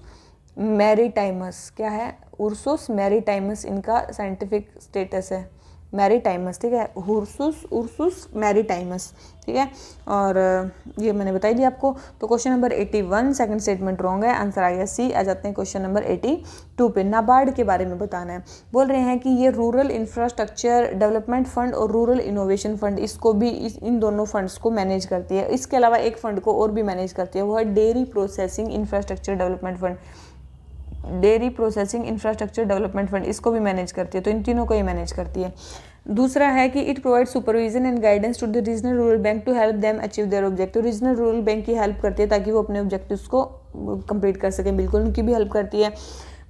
मैरीटाइमस क्या है, उर्सुस मैरीटाइमस इनका साइंटिफिक स्टेटस है, मैरीटाइमस, ठीक है, उर्सुस मैरीटाइमस, ठीक है। और ये मैंने बताई दी आपको। तो question number 81 second statement wrong है, आंसर आएगा सी। आ जाते हैं क्वेश्चन नंबर 82 पे। नाबार्ड के बारे में बताना है, बोल रहे हैं कि ये रूरल इंफ्रास्ट्रक्चर डेवलपमेंट फंड और रूरल इनोवेशन फंड, इसको भी इन दोनों फंड्स को मैनेज करती है। इसके अलावा एक फंड को और भी मैनेज करती है, वो है dairy processing infrastructure development fund, dairy processing infrastructure development fund, इसको भी मैनेज करती है। तो इन तीनों को ही मैनेज करती है। दूसरा है कि it provide supervision and guidance to the regional rural bank to help them achieve their objective. Regional rural bank की हेल्प करती है ताकि वो अपने ऑब्जेक्टिव्स को कंप्लीट कर सकें, बिल्कुल उनकी भी हेल्प करती है।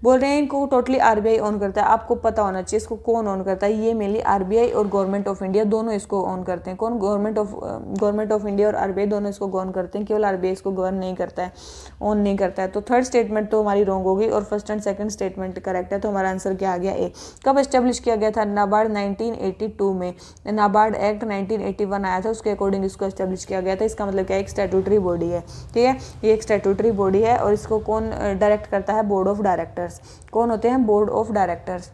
बोल रहे हैं इनको टोटली आरबीआई ओन करता है। आपको पता होना चाहिए इसको कौन ओन करता है। ये मेनली आरबीआई और गवर्नमेंट ऑफ इंडिया दोनों इसको ओन करते हैं। कौन? गवर्नमेंट ऑफ इंडिया और आरबीआई दोनों इसको गवर्न करते हैं, केवल आरबीआई इसको गवर्न नहीं करता है, ओन नहीं करता है। तो थर्ड स्टेटमेंट तो हमारी रॉन्ग होगी और first and second statement correct है। तो हमारा आंसर क्या आ गया? ए। कब एस्टेब्लिश किया गया था? नाबार्ड 1982 में। नाबार्ड एक्ट 1981 आया था, उसके अकॉर्डिंग इसको एस्टेब्लिश किया गया था। इसका मतलब क्या है? एक स्टैट्यूटरी बॉडी है, ठीक है, ये एक स्टैट्यूटरी बॉडी है और इसको कौन डायरेक्ट करता है? Board of directors. कौन होते हैं? Board of directors.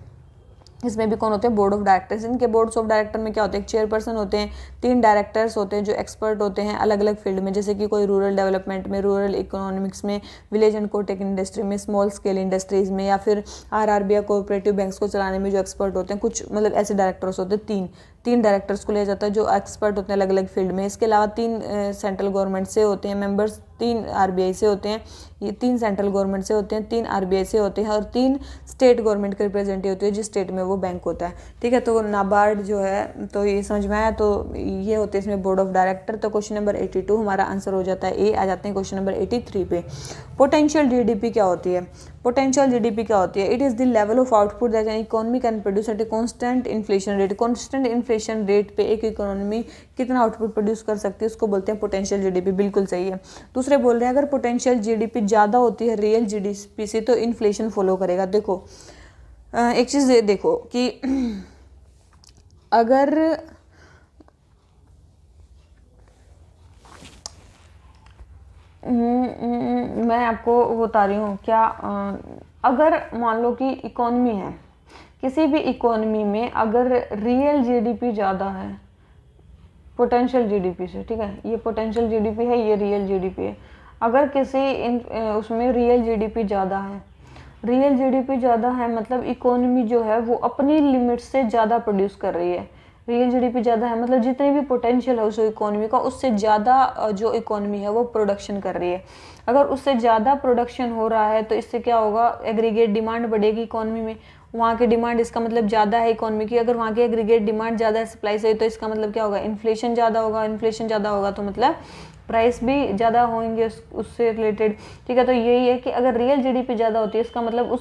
इसमें भी कौन होते हैं? Board of directors. इनके बोर्ड्स ऑफ डायरेक्टर में क्या होते हैं? एक चेयरपर्सन होते हैं, 3 डायरेक्टर्स होते हैं जो एक्सपर्ट होते हैं अलग अलग फील्ड में, जैसे कि कोई रूरल डेवलपमेंट में, रूरल इकोनॉमिक्स में, विलेज एंड कोटेक इंडस्ट्री में, स्मॉल स्केल इंडस्ट्रीज में, या फिर आरआरबी या कोऑपरेटिव बैंक्स को चलाने में जो एक्सपर्ट होते हैं, कुछ मतलब ऐसे डायरेक्टर्स होते हैं। तीन डायरेक्टर्स को लिया जाता है जो एक्सपर्ट होते हैं अलग अलग फील्ड में। इसके अलावा 3 सेंट्रल गवर्नमेंट से होते हैं मेंबर्स, 3 आरबीआई से होते हैं, ये 3 सेंट्रल गवर्नमेंट से होते हैं, 3 आरबीआई से होते हैं और 3 स्टेट गवर्नमेंट के रिप्रेजेंटेटिव होते हैं जिस स्टेट में वो बैंक होता है, ठीक है। तो नाबार्ड जो है, तो ये समझ में आया। तो ये होते हैं इसमें बोर्ड ऑफ डायरेक्टर। तो क्वेश्चन नंबर 82 हमारा आंसर हो जाता है ए। आ जाते हैं क्वेश्चन नंबर 83 पे। पोटेंशियल जीडीपी क्या होती है? पोटेंशियल जीडीपी क्या होती है? It is the level of output that an economy can produce at a constant inflation rate. Constant inflation rate पे एक इकोनॉमी कितना आउटपुट प्रोड्यूस कर सकती है, उसको बोलते हैं पोटेंशियल जीडीपी। बिल्कुल सही है। दूसरे बोल रहे हैं अगर पोटेंशियल जीडीपी ज़्यादा होती है रियल जीडीपी से तो इन्फ्लेशन फॉलो करेगा। देखो एक चीज़ देखो कि अगर मैं आपको बता रही हूँ क्या, अगर मान लो कि इकोनॉमी है, किसी भी इकोनॉमी में अगर रियल जीडीपी ज़्यादा है पोटेंशियल जीडीपी से, ठीक है, ये पोटेंशियल जीडीपी है, ये रियल जीडीपी है। अगर किसी उसमें रियल जीडीपी ज़्यादा है, रियल जीडीपी ज़्यादा है मतलब इकोनॉमी जो है वो अपनी लिमिट से ज़्यादा प्रोड्यूस कर रही है। रियल जीडीपी ज़्यादा है मतलब जितने भी पोटेंशियल है उस इकोनॉमी का, उससे ज़्यादा जो इकोनॉमी है वो प्रोडक्शन कर रही है। अगर उससे ज़्यादा प्रोडक्शन हो रहा है तो इससे क्या होगा? एग्रीगेट डिमांड बढ़ेगी इकोनॉमी में। वहाँ की डिमांड, इसका मतलब ज़्यादा है इकोनॉमी की, अगर वहाँ की एग्रीगेट डिमांड ज़्यादा है सप्लाई से, तो इसका मतलब क्या होगा? इन्फ्लेशन ज़्यादा होगा। इन्फ्लेशन ज़्यादा होगा तो मतलब प्राइस भी ज़्यादा होंगे उससे रिलेटेड, ठीक है। तो यही है कि अगर रियल जीडीपी ज़्यादा होती है इसका मतलब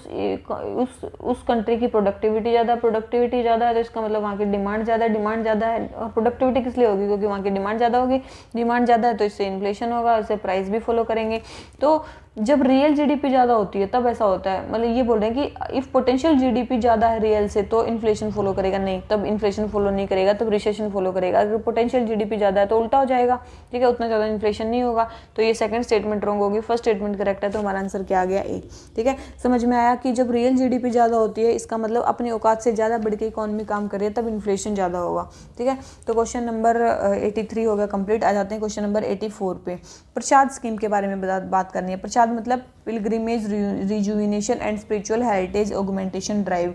उस कंट्री की प्रोडक्टिविटी ज़्यादा है, तो इसका मतलब वहाँ की डिमांड ज़्यादा है। और प्रोडक्टिविटी किस लिए होगी? क्योंकि वहाँ की डिमांड ज़्यादा होगी, डिमांड ज़्यादा है तो इससे इन्फ्लेशन होगा, इससे प्राइस भी फॉलो करेंगे। तो जब रियल जीडीपी ज़्यादा होती है तब ऐसा होता है, मतलब ये बोल रहे हैं कि इफ़ पोटेंशियल जीडीपी ज़्यादा है रियल से तो इन्फ्लेशन फॉलो करेगा, नहीं, तब इन्फ्लेशन फॉलो नहीं करेगा, तब रिसेशन फॉलो करेगा। अगर पोटेंशियल जीडीपी ज़्यादा है तो उल्टा हो जाएगा, ठीक है, उतना ज़्यादा इन्फ्लेशन नहीं होगा। तो ये सेकंड स्टेटमेंट रॉन्ग होगी, फर्स्ट स्टेटमेंट करेक्ट है। तो हमारा आंसर क्या आ गया? ए, ठीक है। समझ में आया कि जब रियल जीडीपी ज़्यादा होती है इसका मतलब अपनी औकात से ज़्यादा बढ़ के इकोनॉमी काम कर रही है, तब इन्फ्लेशन ज़्यादा होगा, ठीक है। तो क्वेश्चन नंबर 83 हो गया कंप्लीट। आ जाते हैं क्वेश्चन नंबर 84 पे। प्रसाद स्कीम के बारे में बात करनी है। प्रसाद मतलब pilgrimage rejuvenation and spiritual heritage augmentation drive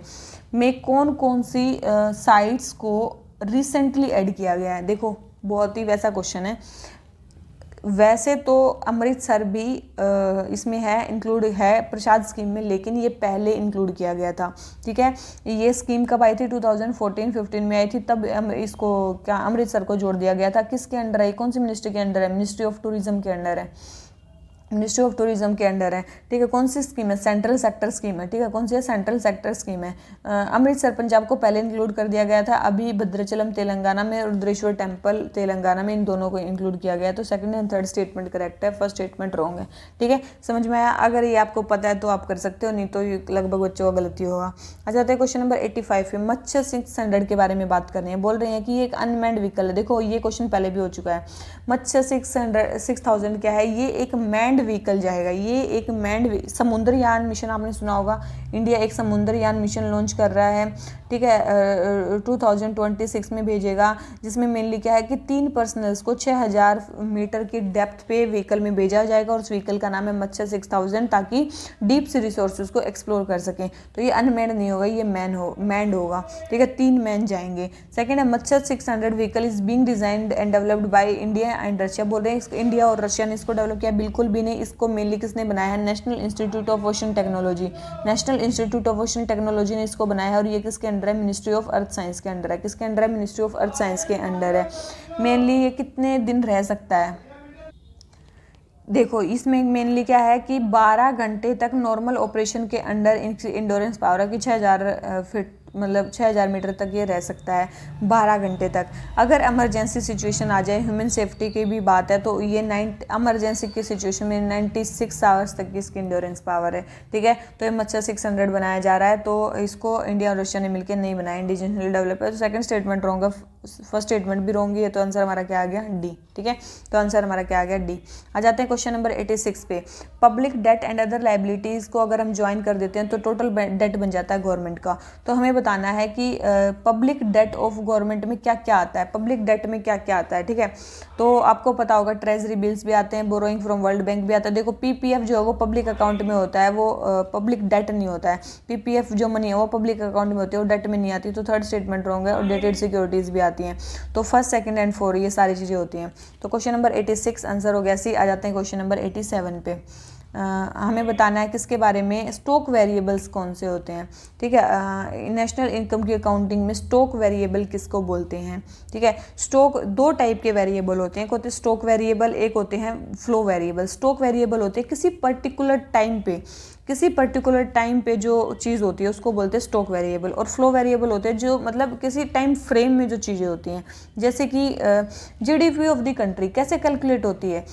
में कौन कौन सी साइट्स को रिसेंटली ऐड किया गया है? देखो बहुत ही वैसा क्वेश्चन है। वैसे तो अमृतसर भी इसमें है, इंक्लूड है प्रसाद स्कीम में, लेकिन ये पहले इंक्लूड किया गया था, ठीक है। ये स्कीम कब आई थी? 2014-15 में आई थी, तब इसको क्या अमृतसर को जोड़ दिया गया था। किसके अंडर है? कौन सी मिनिस्ट्री के अंडर है? मिनिस्ट्री ऑफ टूरिज्म के अंडर है, मिनिस्ट्री ऑफ टूरिज्म के अंडर है, ठीक है। कौन सी स्कीम है? सेंट्रल सेक्टर स्कीम है, ठीक है। कौन सी है? सेंट्रल सेक्टर स्कीम है। अमृतसर पंजाब को पहले इंक्लूड कर दिया गया था, अभी भद्राचलम तेलंगाना में, रुद्रेश्वर टेम्पल तेलंगाना में, इन दोनों को इंक्लूड किया गया। तो second and third statement correct है, फर्स्ट स्टेटमेंट रॉन्ग है, ठीक है। समझ में आया? अगर ये आपको पता है तो आप कर सकते हो, नहीं तो ये लगभग बच्चों का गलती होगा। आ जाते हैं क्वेश्चन नंबर 85 पे। मत्स्य 600 के बारे में बात करनी है। बोल रहे हैं कि ये एक अनमैन्ड व्हीकल है। देखो ये क्वेश्चन पहले भी हो चुका है। मत्स्य 6000 क्या है? ये एक मैंड मैंड व्हीकल जाएगा। ये एक मैंड समुद्रयान मिशन आपने सुना होगा, इंडिया एक समुद्रयान मिशन लॉन्च कर रहा है, ठीक है, 2026 में भेजेगा, जिसमें मेनली क्या है कि 3 पर्सनल्स को 6000 मीटर की डेप्थ पे व्हीकल में भेजा जाएगा और उस व्हीकल का नाम है मत्स्य 6000, ताकि डीप सी रिसोर्सेज को एक्सप्लोर कर सकें। तो ये अनमैन्ड नहीं होगा, ये मैंड होगा, ठीक है, 3 मैन जाएंगे। सेकेंड है मत्स्य 600 vehicle is being designed and developed by India and Russia. बोल रहे हैं इंडिया और रशिया ने इसको डेवलप किया, बिल्कुल भी नहीं। इसको मेनली किसने बनाया है? National institute of ocean technology. National institute of ocean technology ने इसको बनाया है और ये किसके अंडर है? मिनिस्ट्री ऑफ अर्थ साइंस के अंडर है। किसके अंडर है? मिनिस्ट्री ऑफ अर्थ साइंस के अंडर है। मेनली ये कितने दिन रह सकता है? देखो इसमें मेनली क्या है कि 12 घंटे तक नॉर्मल ऑपरेशन के अंडर इंडोरेंस पावर है कि 6000 फीट मतलब 6000 मीटर तक ये रह सकता है 12 घंटे तक। अगर इमरजेंसी सिचुएशन आ जाए, ह्यूमन सेफ्टी की भी बात है, तो ये इमरजेंसी की सिचुएशन में 96 आवर्स तक की इसकी इंडोरेंस पावर है, ठीक है। तो ये मत्स्य 600 बनाया जा रहा है, तो इसको इंडिया और रशिया ने मिलकर नहीं बनाया, इंडिजिनली डेवलप है। तो सेकंड स्टेटमेंट रॉन्ग है, फर्स्ट स्टेटमेंट भी रॉन्ग है, तो आंसर हमारा क्या आ गया? डी, ठीक है। तो आंसर हमारा क्या आ गया? डी। आ जाते हैं क्वेश्चन नंबर 86 पे। Public debt and other liabilities को अगर हम ज्वाइन कर देते हैं तो टोटल डेट बन जाता है गवर्नमेंट का। तो हमें बताना है कि पब्लिक डेट ऑफ गवर्नमेंट में क्या क्या आता है, पब्लिक डेट में क्या क्या आता है, ठीक है। तो आपको पता होगा ट्रेजरी बिल्स भी आते हैं, बोरोइंग फ्रॉम वर्ल्ड बैंक भी आता है। देखो पीपीएफ जो है वो पब्लिक अकाउंट में होता है, वो पब्लिक डेट नहीं होता है। पीपीएफ जो मनी है वो पब्लिक अकाउंट में होती है, वो डेट में नहीं आती। तो थर्ड स्टेटमेंट रॉन्ग है। और डेटेड सिक्योरिटीज भी आती हैं, तो फर्स्ट सेकंड एंड 4 ये सारी चीज़ें होती हैं। तो क्वेश्चन नंबर 86 आंसर हो गया सी। आ जाते हैं क्वेश्चन नंबर 87 पे। हमें बताना है किसके बारे में, स्टॉक वेरिएबल्स कौन से होते हैं, ठीक है। नेशनल इनकम की अकाउंटिंग में स्टॉक वेरिएबल किसको बोलते हैं, ठीक है। स्टॉक 2 टाइप के वेरिएबल होते हैं, एक होते हैं स्टॉक वेरिएबल, एक होते हैं फ्लो वेरिएबल। स्टॉक वेरिएबल होते हैं किसी पर्टिकुलर टाइम पे जो चीज़ होती है उसको बोलते हैं स्टॉक वेरिएबल। और फ्लो वेरिएबल होते हैं जो मतलब किसी टाइम फ्रेम में जो चीज़ें होती हैं, जैसे कि जीडीपी ऑफ द कंट्री कैसे कैलकुलेट होती है,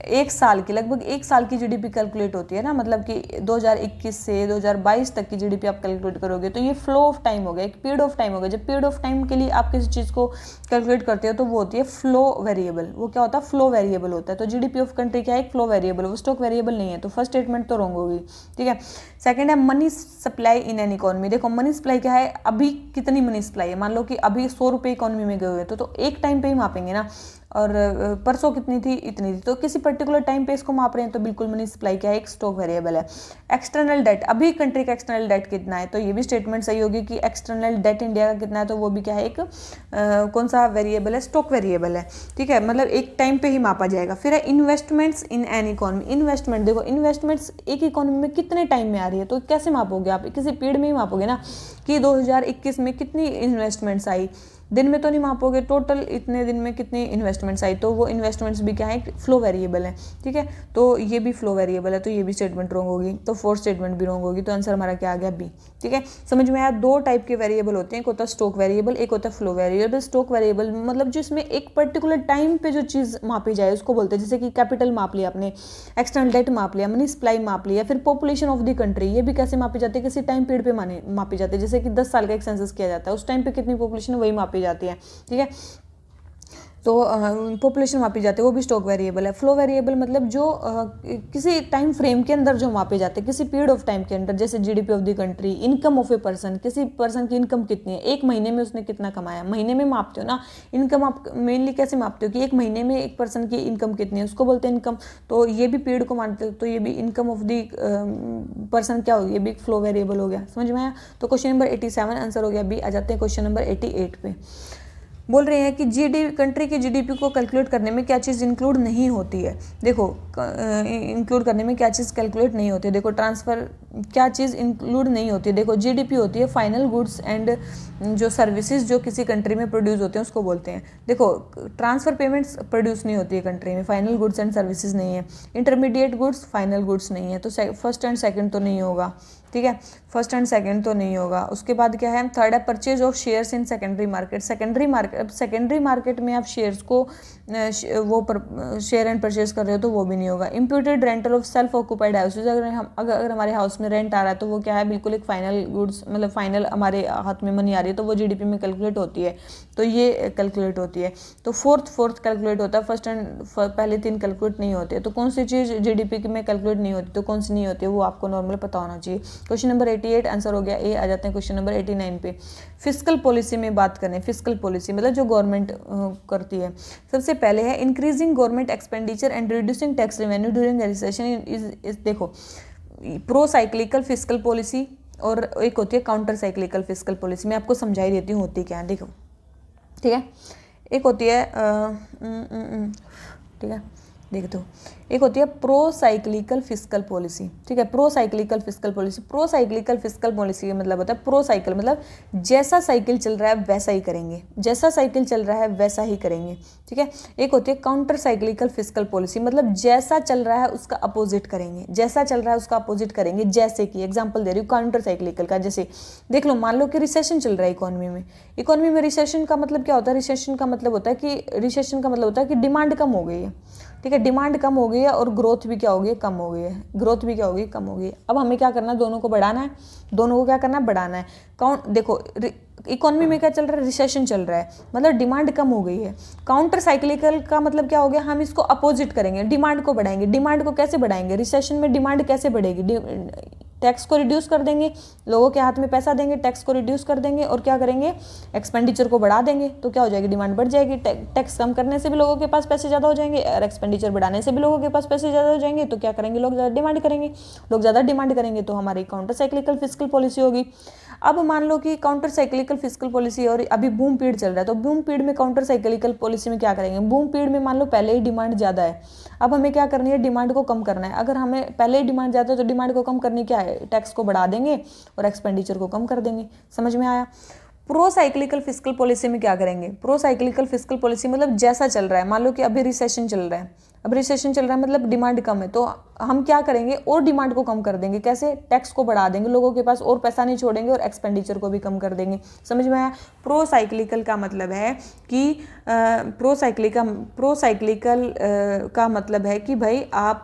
एक साल की, लगभग 1 साल की जीडीपी कैलकुलेट होती है ना, मतलब कि 2021 से 2022 तक की जीडीपी आप कैलकुलेट करोगे, तो ये फ्लो ऑफ टाइम हो गया, एक पीरियड ऑफ टाइम हो गया। जब पीरियड ऑफ टाइम के लिए आप किसी चीज़ को कैलकुलेट करते हो तो वो होती है फ्लो वेरिएबल। वो क्या होता है? फ्लो वेरिएबल होता है। तो जीडीपी ऑफ कंट्री क्या है? एक फ्लो वेरिएबल, वो स्टॉक वेरिएबल नहीं है। तो फर्स्ट स्टेटमेंट तो रॉन्ग होगी, ठीक है। सेकंड है money supply in an economy. देखो मनी सप्लाई क्या है? अभी कितनी मनी सप्लाई है, मान लो कि अभी 100 रुपये इकोनॉमी में गए हुए तो एक टाइम पे ही मापेंगे ना, और परसों कितनी थी? इतनी थी। तो किसी पर्टिकुलर टाइम पे इसको माप रहे हैं, तो बिल्कुल मनी सप्लाई क्या है? एक स्टॉक वेरिएबल है। एक्सटर्नल डेट, अभी कंट्री का एक्सटर्नल डेट कितना है, तो ये भी स्टेटमेंट सही होगी कि एक्सटर्नल डेट इंडिया का कितना है, तो वो भी क्या है? एक कौन सा वेरिएबल है? स्टॉक वेरिएबल है, ठीक है, मतलब एक टाइम पे ही मापा जाएगा। फिर है investments in an economy. Investment, देखो इन्वेस्टमेंट्स एक इकोनॉमी में कितने टाइम में आ रही है, तो कैसे मापोगे आप? किसी पीरियड में ही मापोगे ना, कि 2021 में कितनी इन्वेस्टमेंट्स आई, दिन में तो नहीं मापोगे, टोटल इतने दिन में कितनी इन्वेस्टमेंट्स आई। तो वो इन्वेस्टमेंट्स भी क्या है? फ्लो वेरिएबल है, ठीक है। तो ये भी फ्लो वेरिएबल है, तो ये भी स्टेटमेंट रॉन्ग होगी। तो फोर्थ स्टेटमेंट भी रॉन्ग होगी। तो आंसर हमारा क्या आ गया? बी, ठीक है। समझ में आया? 2 टाइप के वेरिएबल होते हैं, एक होता है स्टॉक वेरिएबल, एक होता है फ्लो वेरिएबल। स्टॉक वेरिएबल मतलब जिसमें एक पर्टिकुलर टाइम पे जो चीज़ मापी जाए उसको बोलते हैं, जैसे कि कैपिटल माप लिया आपने, एक्सटर्नल डेट माप लिया, मनी सप्लाई माप लिया, फिर पॉपुलेशन ऑफ द कंट्री, ये भी कैसे मापी जाती है? किसी टाइम पीरियड पे मापी जाती है। जैसे कि 10 साल का एक सेंसस किया जाता है, उस टाइम पे कितनी पॉपुलेशन वही मापी जाती है, ठीक है। तो पॉपुलेशन मापी जाती है, वो भी स्टॉक वेरिएबल है। फ्लो वेरिएबल मतलब जो किसी टाइम फ्रेम के अंदर जो मापे जाते हैं, किसी पीरियड ऑफ टाइम के अंदर, जैसे GDP of the country, income of a person, किसी पर्सन की इनकम कितनी है, एक महीने में उसने कितना कमाया, महीने में मापते हो ना इनकम। आप मेनली कैसे मापते हो कि एक महीने में एक पर्सन की इनकम कितनी है, उसको बोलते हैं इनकम। तो ये भी पीरियड को मानते हो, तो ये भी इनकम ऑफ द पर्सन क्या होगी? ये भी फ्लो वेरिएबल हो गया। समझ में आया? तो क्वेश्चन नंबर 87 आंसर हो गया बी। आ जाते हैं क्वेश्चन नंबर 88 पे। बोल रहे हैं कि कंट्री की जीडीपी को कैलकुलेट करने में क्या चीज़ इंक्लूड नहीं होती है। देखो इंक्लूड करने में क्या चीज़ कैलकुलेट नहीं होती है। देखो ट्रांसफ़र क्या चीज़ इंक्लूड नहीं होती है। देखो जीडीपी होती है फाइनल गुड्स एंड जो सर्विसेज जो किसी कंट्री में प्रोड्यूस होते हैं उसको बोलते हैं। देखो ट्रांसफ़र पेमेंट्स प्रोड्यूस नहीं होती है कंट्री में, फाइनल गुड्स एंड सर्विसेज नहीं है। इंटरमीडिएट गुड्स, फाइनल गुड्स नहीं है, तो फर्स्ट एंड सेकेंड तो नहीं होगा, ठीक है, फर्स्ट एंड सेकंड तो नहीं होगा। उसके बाद क्या है, थर्ड है purchase of shares in secondary market. Secondary market में आप शेयर्स को शेयर एंड परचेज कर रहे हो तो वो भी नहीं होगा। Imputed rental of self occupied house, अगर हमारे हाउस में रेंट आ रहा है तो वो क्या है, बिल्कुल एक फाइनल गुड्स, मतलब फाइनल हमारे हाथ में मनी आ रही है तो वो जीडीपी में कैलकुलेट होती है, तो ये कैलकुलेट होती है। तो फोर्थ कैलकुलेट होता है, फर्स्ट एंड पहले 3 कैलकुलेट नहीं होते। तो कौन सी चीज़ जीडीपी में कैलकुलेट नहीं होती, तो कौन सी नहीं होती है वो आपको नॉर्मल पता होना चाहिए। क्वेश्चन नंबर 88 आंसर हो गया ए। आ जाते हैं क्वेश्चन नंबर 89 पे। फिस्कल पॉलिसी में बात करें, फिस्कल पॉलिसी मतलब जो गवर्नमेंट करती है। सबसे पहले है increasing government expenditure and reducing tax revenue during recession is देखो, प्रो साइक्लिकल फिस्कल पॉलिसी और एक होती है काउंटर साइक्लिकल फिस्कल पॉलिसी। मैं आपको समझाई देती हूँ होती क्या है, देखो ठीक है। एक होती है ठीक है, देख दो, एक होती है प्रो साइक्लिकल फिस्कल पॉलिसी, ठीक है। Pro cyclical fiscal policy, pro cyclical fiscal policy का मतलब होता है प्रो साइकिल, मतलब जैसा साइकिल चल रहा है वैसा ही करेंगे, जैसा साइकिल चल रहा है वैसा ही करेंगे, ठीक है। एक होती है काउंटर साइक्लिकल फिस्कल पॉलिसी, मतलब जैसा चल रहा है उसका अपोजिट करेंगे, जैसा चल रहा है उसका अपोजिट करेंगे। जैसे कि एग्जाम्पल दे रही हूँ काउंटर साइक्लिकल का, जैसे देख लो, मान लो कि रिसेशन चल रहा है इकोनॉमी में रिसेशन का मतलब क्या होता है, रिसेशन का मतलब होता है कि डिमांड कम हो गई है, ठीक है, डिमांड कम हो गई है और ग्रोथ भी क्या हो गई है, कम हो गई है, ग्रोथ भी क्या होगी, कम हो गई है। अब हमें क्या करना है, दोनों को बढ़ाना है, दोनों को क्या करना है, बढ़ाना है। देखो इकोनॉमी में क्या चल रहा है, रिसेशन चल रहा है, मतलब डिमांड कम हो गई है। काउंटर साइक्लिकल का मतलब क्या हो गया, हम इसको अपोजिट करेंगे, डिमांड को बढ़ाएंगे। डिमांड को कैसे बढ़ाएंगे, रिसेशन में डिमांड कैसे बढ़ेगी, टैक्स को रिड्यूस कर देंगे, लोगों के हाथ में पैसा देंगे, टैक्स को रिड्यूस कर देंगे और क्या करेंगे, एक्सपेंडिचर को बढ़ा देंगे, तो क्या हो जाएगी, डिमांड बढ़ जाएगी। टैक्स कम करने से भी लोगों के पास पैसे ज़्यादा हो जाएंगे और एक्सपेंडिचर बढ़ाने से भी लोगों के पास पैसे ज़्यादा हो जाएंगे, तो क्या करेंगे, लोग ज़्यादा डिमांड करेंगे, लोग ज़्यादा डिमांड करेंगे तो हमारी काउंटर साइक्लिकल फिस्कल पॉलिसी होगी। अब मान लो कि काउंटर साइक्लिकल फिस्कल पॉलिसी और अभी बूम पीरियड चल रहा है, तो बूम पीरियड में काउंटर साइक्लिकल पॉलिसी में क्या करेंगे, बूम पीरियड में मान लो पहले ही डिमांड ज़्यादा है, अब हमें क्या करनी है, डिमांड को कम करना है। अगर हमें पहले ही डिमांड ज़्यादा है तो डिमांड को कम करनी क्या है, टैक्स को बढ़ा देंगे और एक्सपेंडिचर को कम कर देंगे। समझ में आया। प्रो साइक्लिकल फिस्कल पॉलिसी में क्या करेंगे, प्रो साइक्लिकल फिस्कल पॉलिसी मतलब जैसा चल रहा है, मान लो कि अभी रिसेशन चल रहा है, अब रिसेशन चल रहा है मतलब डिमांड कम है, तो हम क्या करेंगे, और डिमांड को कम कर देंगे। कैसे, टैक्स को बढ़ा देंगे, लोगों के पास और पैसा नहीं छोड़ेंगे और एक्सपेंडिचर को भी कम कर देंगे। समझ में आया। प्रो साइक्लिकल का मतलब है कि प्रो साइक्लिकल का मतलब है कि भाई आप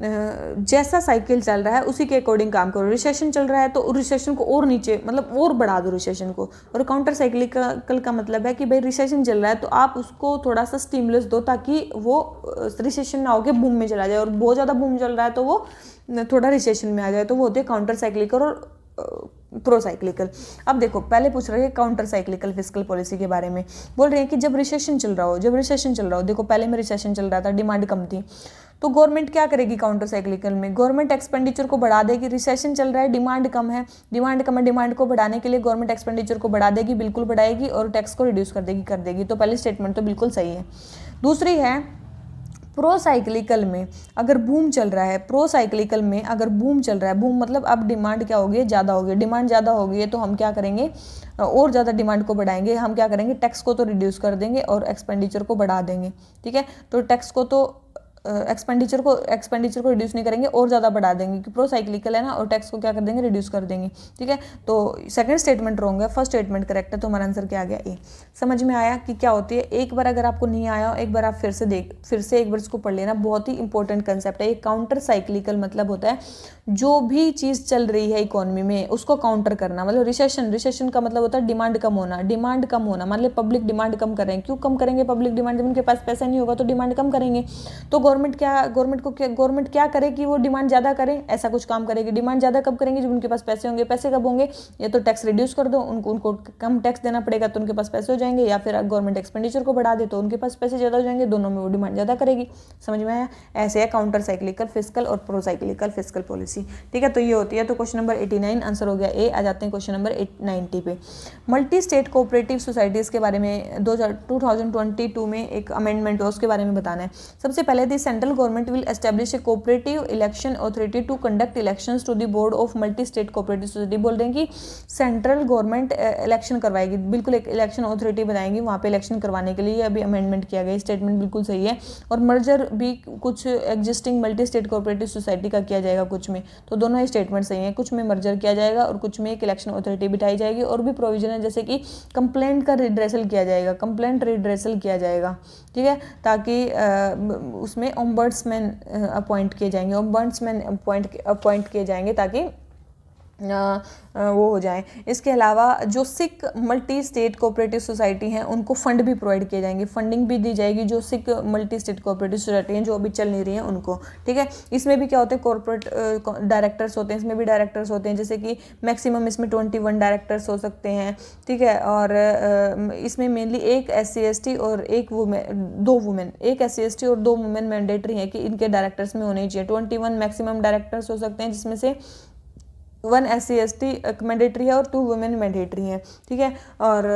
जैसा साइकिल चल रहा है उसी के अकॉर्डिंग काम करो। रिसेशन चल रहा है तो रिसेशन को और नीचे, मतलब और बढ़ा दो रिसेशन को। और काउंटर साइक्लिकल का मतलब है कि भाई रिसेशन चल रहा है तो आप उसको थोड़ा सा स्टिमुलस दो ताकि वो रिसेशन ना हो के बूम में चला जाए, और बहुत ज़्यादा बूम चल रहा है तो वो थोड़ा रिसेशन में आ जाए, तो वो होते हैं काउंटर साइक्लिकल और प्रो साइक्लिकल। अब देखो, पहले पूछ रहे हैं काउंटर साइक्लिकल फिस्कल पॉलिसी के बारे में, बोल रहे हैं कि जब रिसेशन चल रहा हो, देखो पहले में रिसेशन चल रहा था, डिमांड कम थी, तो गवर्नमेंट क्या करेगी, काउंटर साइक्लिकल में गवर्नमेंट एक्सपेंडिचर को बढ़ा देगी। रिसेशन चल रहा है, डिमांड कम है, डिमांड को बढ़ाने के लिए गवर्नमेंट एक्सपेंडिचर को बढ़ा देगी, बिल्कुल बढ़ाएगी, और टैक्स को रिड्यूस कर देगी। तो पहली स्टेटमेंट तो बिल्कुल सही है। दूसरी है, प्रो साइक्लिकल में अगर बूम चल रहा है, बूम मतलब अब डिमांड क्या होगी, ज़्यादा होगी, डिमांड ज़्यादा होगी तो हम क्या करेंगे, और ज़्यादा डिमांड को बढ़ाएंगे। हम क्या करेंगे, टैक्स को तो रिड्यूस कर देंगे और एक्सपेंडिचर को बढ़ा देंगे, ठीक है। तो टैक्स को तो एक्सपेंडिचर को रिड्यूस नहीं करेंगे और ज़्यादा बढ़ा देंगे, क्योंकि प्रो साइक्लिकल है ना, और टैक्स को क्या कर देंगे, रिड्यूस कर देंगे, ठीक है। तो सेकंड स्टेटमेंट रॉन्ग है, फर्स्ट स्टेटमेंट करेक्ट है, तो हमारा आंसर क्या आ गया, ए। समझ में आया कि क्या होती है। एक बार अगर आपको नहीं आया, एक बार आप फिर से एक बार इसको पढ़ लेना, बहुत ही इंपॉर्टेंट कंसेप्ट है ये। काउंटर साइक्लिकल मतलब होता है जो भी चीज़ चल रही है इकोनॉमी में उसको काउंटर करना। मतलब रिसेशन का मतलब होता है डिमांड कम होना। मान लो पब्लिक डिमांड कम कर रहे हैं, क्यों कम करेंगे पब्लिक डिमांड, जब उनके पास पैसा नहीं होगा तो डिमांड कम करेंगे। तो गवर्नमेंट क्या करे कि वो डिमांड ज़्यादा करें, ऐसा कुछ काम करेगी। डिमांड ज़्यादा कब करेंगे, जब उनके पास पैसे होंगे। पैसे कब होंगे, या तो टैक्स रिड्यूस कर दो, उनको कम टैक्स देना पड़ेगा तो उनके पास पैसे हो जाएंगे, या फिर गवर्नमेंट एक्सपेंडिचर को बढ़ा दे तो उनके पास पैसे ज़्यादा हो जाएंगे, दोनों में वो डिमांड ज़्यादा करेगी। समझ में आया। ऐसे है काउंटर साइक्लिकल फिस्कल और प्रो साइक्लिकल फिस्कल पॉलिसी, ठीक है। तो ये होती है। तो क्वेश्चन नंबर 89 आंसर हो गया ए। आ जाते हैं क्वेश्चन नंबर 90 पे। मल्टी स्टेट कोऑपरेटिव सोसाइटीज़ के बारे में 2022 में एक अमेंडमेंट हुआ, उसके बारे में बताना है। सबसे पहले the central government will establish a cooperative election authority to conduct elections to the board of multi state cooperative society. बोल रहे हैं कि सेंट्रल गवर्नमेंट इलेक्शन करवाएगी, बिल्कुल एक इलेक्शन अथॉरिटी बनाएंगी वहाँ पे इलेक्शन करवाने के लिए। अभी अमेंडमेंट किया गया, स्टेटमेंट बिल्कुल सही है। और मर्जर भी कुछ existing multi state cooperative society का किया जाएगा कुछ में, तो दोनों ही स्टेटमेंट सही हैं। कुछ में मर्जर किया जाएगा और कुछ में एक इलेक्शन अथॉरिटी बिठाई जाएगी। और भी प्रोविजन है जैसे कि कंप्लेंट का रिड्रेसल किया जाएगा, कंप्लेंट रिड्रेसल किया जाएगा, ठीक है, ताकि उसमें ओम्बड्समैन अपॉइंट किए जाएंगे, ओम्बड्समैन अपॉइंट किए जाएंगे ताकि वो हो जाए। इसके अलावा जो Sikh multi state cooperative society हैं उनको फंड भी प्रोवाइड किए जाएंगे, फंडिंग भी दी जाएगी जो Sikh multi state cooperative society हैं जो अभी चल नहीं रही हैं उनको, ठीक है। इसमें भी क्या होते हैं, कॉर्पोरेट डायरेक्टर्स होते हैं, इसमें भी डायरेक्टर्स होते हैं, जैसे कि मैक्सिमम इसमें 21 डायरेक्टर्स हो सकते हैं, ठीक है। और इसमें मेनली एक SC/ST और एक दो वुमेन, एक SC/ST और 2 वुमेन मैंडेटरी है कि इनके डायरेक्टर्स में होने चाहिए। 21 मैक्सिमम डायरेक्टर्स हो सकते हैं जिसमें से 1 SC/ST मैंडेटरी है और 2 वुमेन मैंडेटरी हैं, ठीक है। और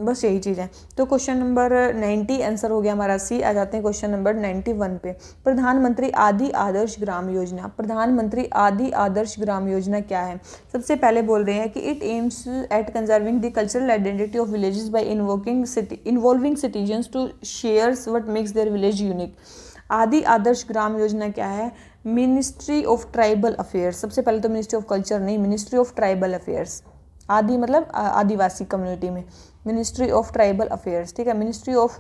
बस यही चीज़ है। तो क्वेश्चन नंबर 90 आंसर हो गया हमारा C। आ जाते हैं क्वेश्चन नंबर 91 पे। प्रधानमंत्री आदि आदर्श ग्राम योजना, प्रधानमंत्री आदि आदर्श ग्राम योजना क्या है? सबसे पहले बोल रहे हैं कि it aims at conserving the cultural identity of villages by involving citizens to shares what makes their village unique. आदि आदर्श ग्राम योजना क्या है? मिनिस्ट्री ऑफ ट्राइबल अफेयर्स, सबसे पहले तो मिनिस्ट्री ऑफ कल्चर नहीं, मिनिस्ट्री ऑफ ट्राइबल अफेयर्स। आदि मतलब आदिवासी कम्युनिटी में, मिनिस्ट्री ऑफ ट्राइबल अफेयर्स, ठीक है। मिनिस्ट्री ऑफ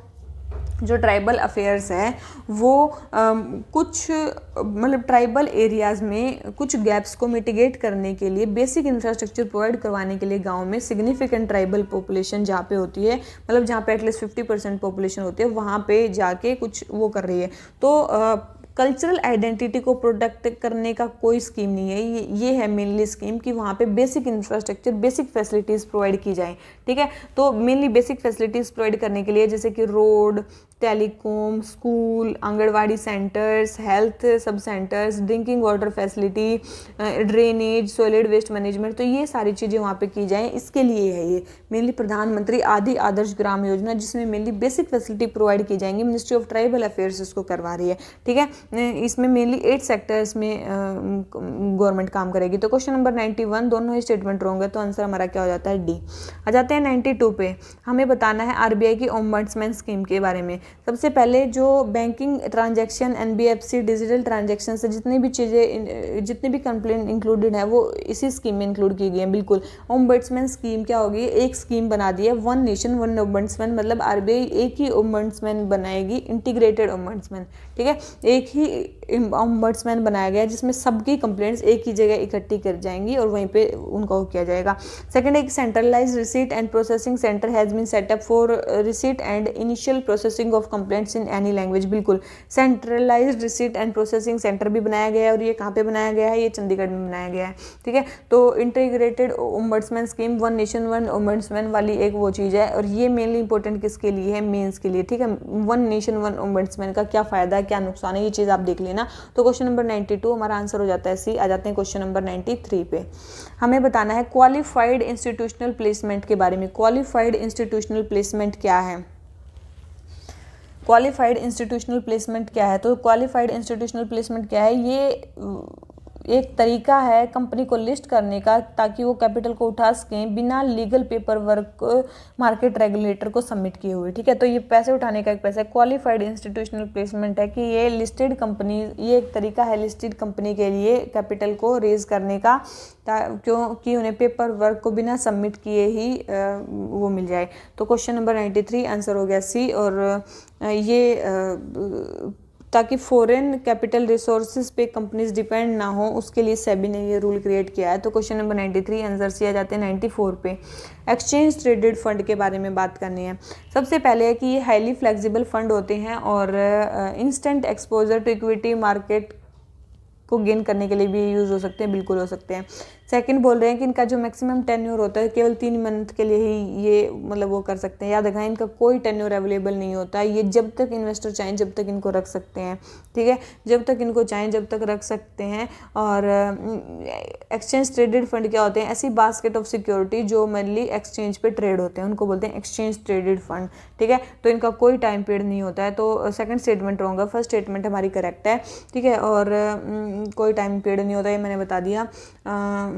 जो ट्राइबल अफेयर्स है वो कुछ मतलब ट्राइबल एरियाज़ में कुछ गैप्स को मिटिगेट करने के लिए, बेसिक इंफ्रास्ट्रक्चर प्रोवाइड करवाने के लिए गांव में सिग्निफिकेंट ट्राइबल पॉपुलेशन जहाँ पे होती है, मतलब जहाँ पे एटलीस्ट 50% पॉपुलेशन होती है, वहाँ पे जाके कुछ वो कर रही है। तो कल्चरल आइडेंटिटी को प्रोटेक्ट करने का कोई स्कीम नहीं है, ये है मेनली स्कीम कि वहाँ पे basic infrastructure, basic facilities provide की जाए, ठीक है। तो मेनली बेसिक फैसिलिटीज़ प्रोवाइड करने के लिए जैसे कि road, telecom, school, anganwadi centres, health sub centres, drinking water facility, drainage, solid waste management, तो ये सारी चीज़ें वहाँ पे की जाएँ, इसके लिए है ये मेनली प्रधानमंत्री आदि आदर्श ग्राम योजना, जिसमें मेनली बेसिक फैसिलिटी प्रोवाइड की जाएंगी। मिनिस्ट्री ऑफ ट्राइबल अफेयर्स इसको करवा रही है, ठीक है। इसमें मेनली 8 सेक्टर्स में गवर्नमेंट काम करेगी। तो क्वेश्चन नंबर 91 दोनों ही स्टेटमेंट होंगे, तो आंसर हमारा क्या हो जाता है? डी। आ जाते हैं 92 पे। हमें बताना है RBI की ओम्बड्समैन स्कीम के बारे में। सबसे पहले जो banking transaction, NBFC, digital transaction से जितनी भी चीज़ें, जितनी भी कंप्लेंट इंक्लूडेड है वो इसी स्कीम में इंक्लूड की गई है, बिल्कुल। ओम्बड्समैन स्कीम क्या होगी? एक स्कीम बना दी है, 1 नेशन 1 ओम्बड्समैन, मतलब RBI एक ही ओम्बड्समैन बनाएगी, इंटीग्रेटेड ओम्बड्समैन, ठीक है। एक ही ओम्बड्समैन बनाया गया जिसमें सबकी कंप्लेंट्स एक ही जगह इकट्ठी कर जाएंगी और वहीं पे उनको किया जाएगा। सेकंड, एक centralised receipt and processing centre has been set up for receipt and initial processing of complaints in any language, बिल्कुल। Centralised receipt and processing centre भी बनाया गया है, और ये कहाँ पे बनाया गया है? ये चंडीगढ़ में बनाया गया है, ठीक है। तो integrated ombudsman scheme, 1 nation 1 ombudsman वाली एक वो चीज़ है, और ये मेनली इंपॉर्टेंट किसके लिए है? मेंस के लिए, ठीक है। 1 नेशन 1 ओम्बड्समैन का क्या फ़ायदा है, क्या नुकसान है, ये चीज़ आप देख लेना। तो क्वेश्चन नंबर 92 हमारा आंसर हो जाता है C। आ जाते हैं क्वेश्चन नंबर 93 पे। हमें बताना है क्वालिफाइड इंस्टीट्यूशनल प्लेसमेंट के बारे में। क्वालिफाइड इंस्टीट्यूशनल प्लेसमेंट क्या है? क्वालिफाइड इंस्टीट्यूशनल प्लेसमेंट क्या है? तो क्वालिफाइड इंस्टीट्यूशनल प्लेसमेंट क्या है? ये एक तरीका है कंपनी को लिस्ट करने का ताकि वो कैपिटल को उठा सकें बिना legal paper work market regulator को सबमिट किए हुए, ठीक है। तो ये पैसे उठाने का एक पैसा है। क्वालिफाइड इंस्टीट्यूशनल प्लेसमेंट है कि ये लिस्टेड कंपनी, ये एक तरीका है लिस्टेड कंपनी के लिए कैपिटल को रेज करने का, क्योंकि उन्हें पेपर वर्क को बिना सबमिट किए ही वो मिल जाए। तो क्वेश्चन नंबर 93 आंसर हो गया C। और ये ताकि फॉरेन कैपिटल रिसोर्सेज पे कंपनीज डिपेंड ना हो, उसके लिए सेबी ने ये रूल क्रिएट किया है। तो क्वेश्चन नंबर 93 आंसर C। आ जाते हैं 94 पे। एक्सचेंज ट्रेडेड फंड के बारे में बात करनी है। सबसे पहले है कि ये हाईली फ्लेक्सिबल फंड होते हैं और instant exposure to equity market को गेन करने के लिए भी यूज़ हो सकते हैं, बिल्कुल हो सकते हैं। सेकंड बोल रहे हैं कि इनका जो मैक्सिमम टेन्योर होता है केवल 3 मंथ के लिए ही ये मतलब वो कर सकते हैं। याद रखना इनका कोई टेन्योर अवेलेबल नहीं होता है, ये जब तक इन्वेस्टर चाहें जब तक इनको रख सकते हैं, ठीक है, जब तक इनको चाहें जब तक रख सकते हैं। और एक्सचेंज ट्रेडेड फंड क्या होते हैं? ऐसी बास्केट ऑफ सिक्योरिटी जो मेनली एक्सचेंज पे ट्रेड होते हैं, उनको बोलते हैं एक्सचेंज ट्रेडेड फंड, ठीक है। तो इनका कोई टाइम पीरियड नहीं होता है। तो सेकंड स्टेटमेंट रॉन्ग है, फर्स्ट स्टेटमेंट हमारी करेक्ट है, ठीक है। और कोई टाइम पीरियड नहीं होता, ये मैंने बता दिया।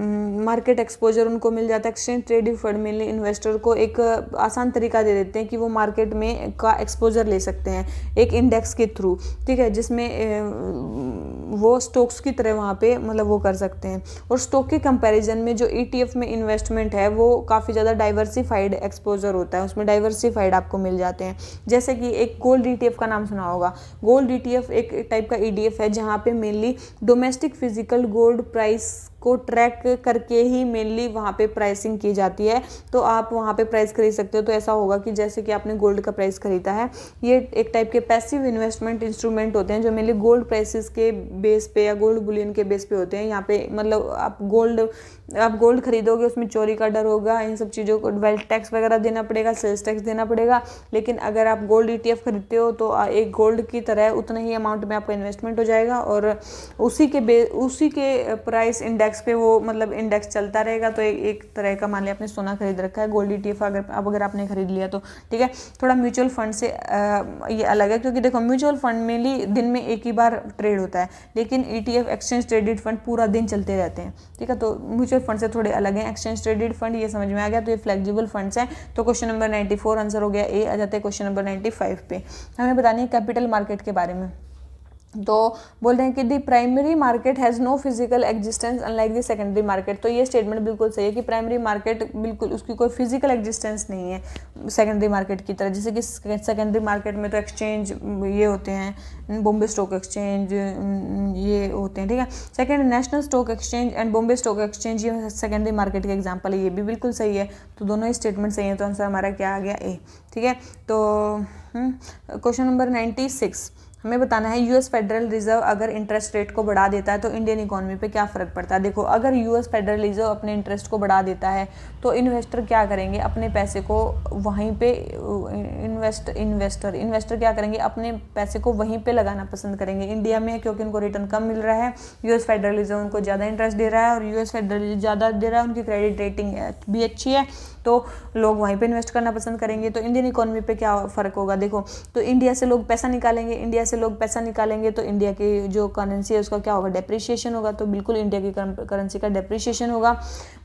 मार्केट एक्सपोजर उनको मिल जाता है। Exchange traded fund mainly investor को एक आसान तरीका दे देते हैं कि वो मार्केट में का एक्सपोजर ले सकते हैं एक इंडेक्स के थ्रू, ठीक है, जिसमें वो स्टॉक्स की तरह वहाँ पे मतलब वो कर सकते हैं। और स्टॉक के कंपैरिजन में जो ETF में इन्वेस्टमेंट है वो काफ़ी ज़्यादा डाइवर्सिफाइड एक्सपोजर होता है, उसमें डाइवर्सिफाइड आपको मिल जाते हैं। जैसे कि एक गोल्ड ETF का नाम सुना होगा। गोल्ड ETF एक टाइप का ETF है जहाँ पे mainly domestic physical gold price को ट्रैक करके ही मेनली वहाँ पे प्राइसिंग की जाती है। तो आप वहाँ पे प्राइस खरीद सकते हो। तो ऐसा होगा कि जैसे कि आपने गोल्ड का प्राइस खरीदा है, ये एक टाइप के पैसिव इन्वेस्टमेंट इंस्ट्रूमेंट होते हैं जो मेनली गोल्ड प्राइसेस के बेस पे या गोल्ड बुलियन के बेस पे होते हैं। यहाँ पे मतलब आप गोल्ड खरीदोगे, उसमें चोरी का डर होगा, इन सब चीज़ों को वेल्थ टैक्स वगैरह देना पड़ेगा, सेल्स टैक्स देना पड़ेगा। लेकिन अगर आप गोल्ड ETF खरीदते हो तो एक गोल्ड की तरह उतना ही अमाउंट में आपका इन्वेस्टमेंट हो जाएगा और उसी के प्राइस इंडेक्स पे वो मतलब इंडेक्स चलता रहेगा। तो एक तरह का मान लिया आपने सोना खरीद रखा है, गोल्ड ETF अगर आपने खरीद लिया तो ठीक है। थोड़ा म्यूचुअल फंड से ये अलग है, क्योंकि देखो म्यूचुअल फंड मेनली दिन में एक ही बार ट्रेड होता है, लेकिन ETF एक्सचेंज ट्रेडेड फंड पूरा दिन चलते रहते हैं, ठीक है। तो म्यूचुअल फंड से थोड़े अलग हैं एक्सचेंज ट्रेडेड फंड, ये समझ में आ गया। तो ये फ्लेक्सिबल फंड्स हैं। तो क्वेश्चन नंबर 94 आंसर हो गया ए। आ जाते हैं क्वेश्चन नंबर 95 पे। हमें बतानी है कैपिटल मार्केट के बारे में। तो बोल रहे हैं कि the primary market has no physical existence unlike the secondary market. तो ये स्टेटमेंट बिल्कुल सही है कि प्राइमरी मार्केट बिल्कुल उसकी कोई फिजिकल एग्जिस्टेंस नहीं है सेकेंडरी मार्केट की तरह। जैसे कि सेकेंडरी मार्केट में तो एक्सचेंज ये होते हैं, बॉम्बे स्टॉक एक्सचेंज ये होते हैं, ठीक है। Second national stock exchange and Bombay stock exchange, ये सेकेंडरी मार्केट के एग्जाम्पल है, ये भी बिल्कुल सही है। तो दोनों ही स्टेटमेंट सही है। तो आंसर हमारा क्या आ गया? ए, ठीक है। तो क्वेश्चन नंबर 96 हमें बताना है यूएस फेडरल रिजर्व अगर इंटरेस्ट रेट को बढ़ा देता है तो इंडियन इकोनॉमी पे क्या फ़र्क पड़ता है। देखो अगर यूएस फेडरल रिजर्व अपने इंटरेस्ट को बढ़ा देता है तो इन्वेस्टर क्या करेंगे? अपने पैसे को वहीं पे इन्वेस्टर क्या करेंगे? अपने पैसे को वहीं पे लगाना पसंद करेंगे इंडिया में, क्योंकि उनको रिटर्न कम मिल रहा है। यूएस फेडरल रिजर्व उनको ज़्यादा इंटरेस्ट दे रहा है और यूएस फेडरल रिजर्व ज़्यादा दे रहा है, उनकी क्रेडिट रेटिंग भी अच्छी है, तो लोग वहीं पे इन्वेस्ट करना पसंद करेंगे। तो इंडियन इकोनॉमी पे क्या फ़र्क होगा? देखो तो इंडिया से लोग पैसा निकालेंगे, तो इंडिया की जो करेंसी है उसका क्या होगा? डेप्रिशिएशन होगा। तो बिल्कुल इंडिया की करेंसी का डेप्रिशिएशन होगा।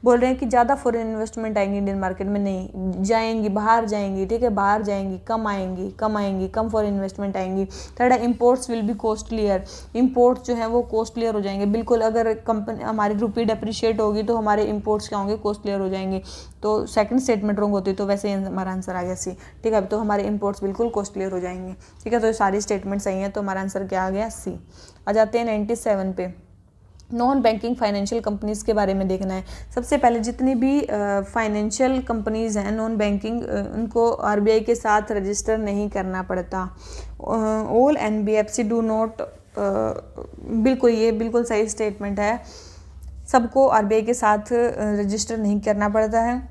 बोल रहे हैं कि ज़्यादा फॉरेन इन्वेस्टमेंट आएंगी इंडियन मार्केट में, नहीं जाएंगी, बाहर जाएंगी, ठीक है, बाहर जाएंगी, कम आएंगी, कम फॉरेन इन्वेस्टमेंट आएंगी। थर्ड है imports will be costlier, imports जो है वो कॉस्टलियर हो जाएंगे। बिल्कुल अगर कंपनी हमारी रुपी डेप्रिशिएट होगी तो हमारे इम्पोर्ट्स क्या होंगे? कॉस्टलियर हो जाएंगे। तो सेकंड स्टेटमेंट रॉन्ग होती है, तो वैसे ही हमारा आंसर आ गया सी, ठीक है। तो हमारे इंपोर्ट्स बिल्कुल कॉस्टलियर हो जाएंगे, ठीक है। तो सारी स्टेटमेंट सही है, तो हमारा आंसर क्या आ गया? सी। आ जाते हैं 97 पे। नॉन बैंकिंग फाइनेंशियल कंपनीज़ के बारे में देखना है। सबसे पहले जितनी भी फाइनेंशियल कंपनीज़ हैं नॉन बैंकिंग, उनको RBI के साथ रजिस्टर नहीं करना पड़ता। ऑल NBFC डू नॉट, बिल्कुल ये बिल्कुल सही स्टेटमेंट है, सबको RBI के साथ रजिस्टर नहीं करना पड़ता है।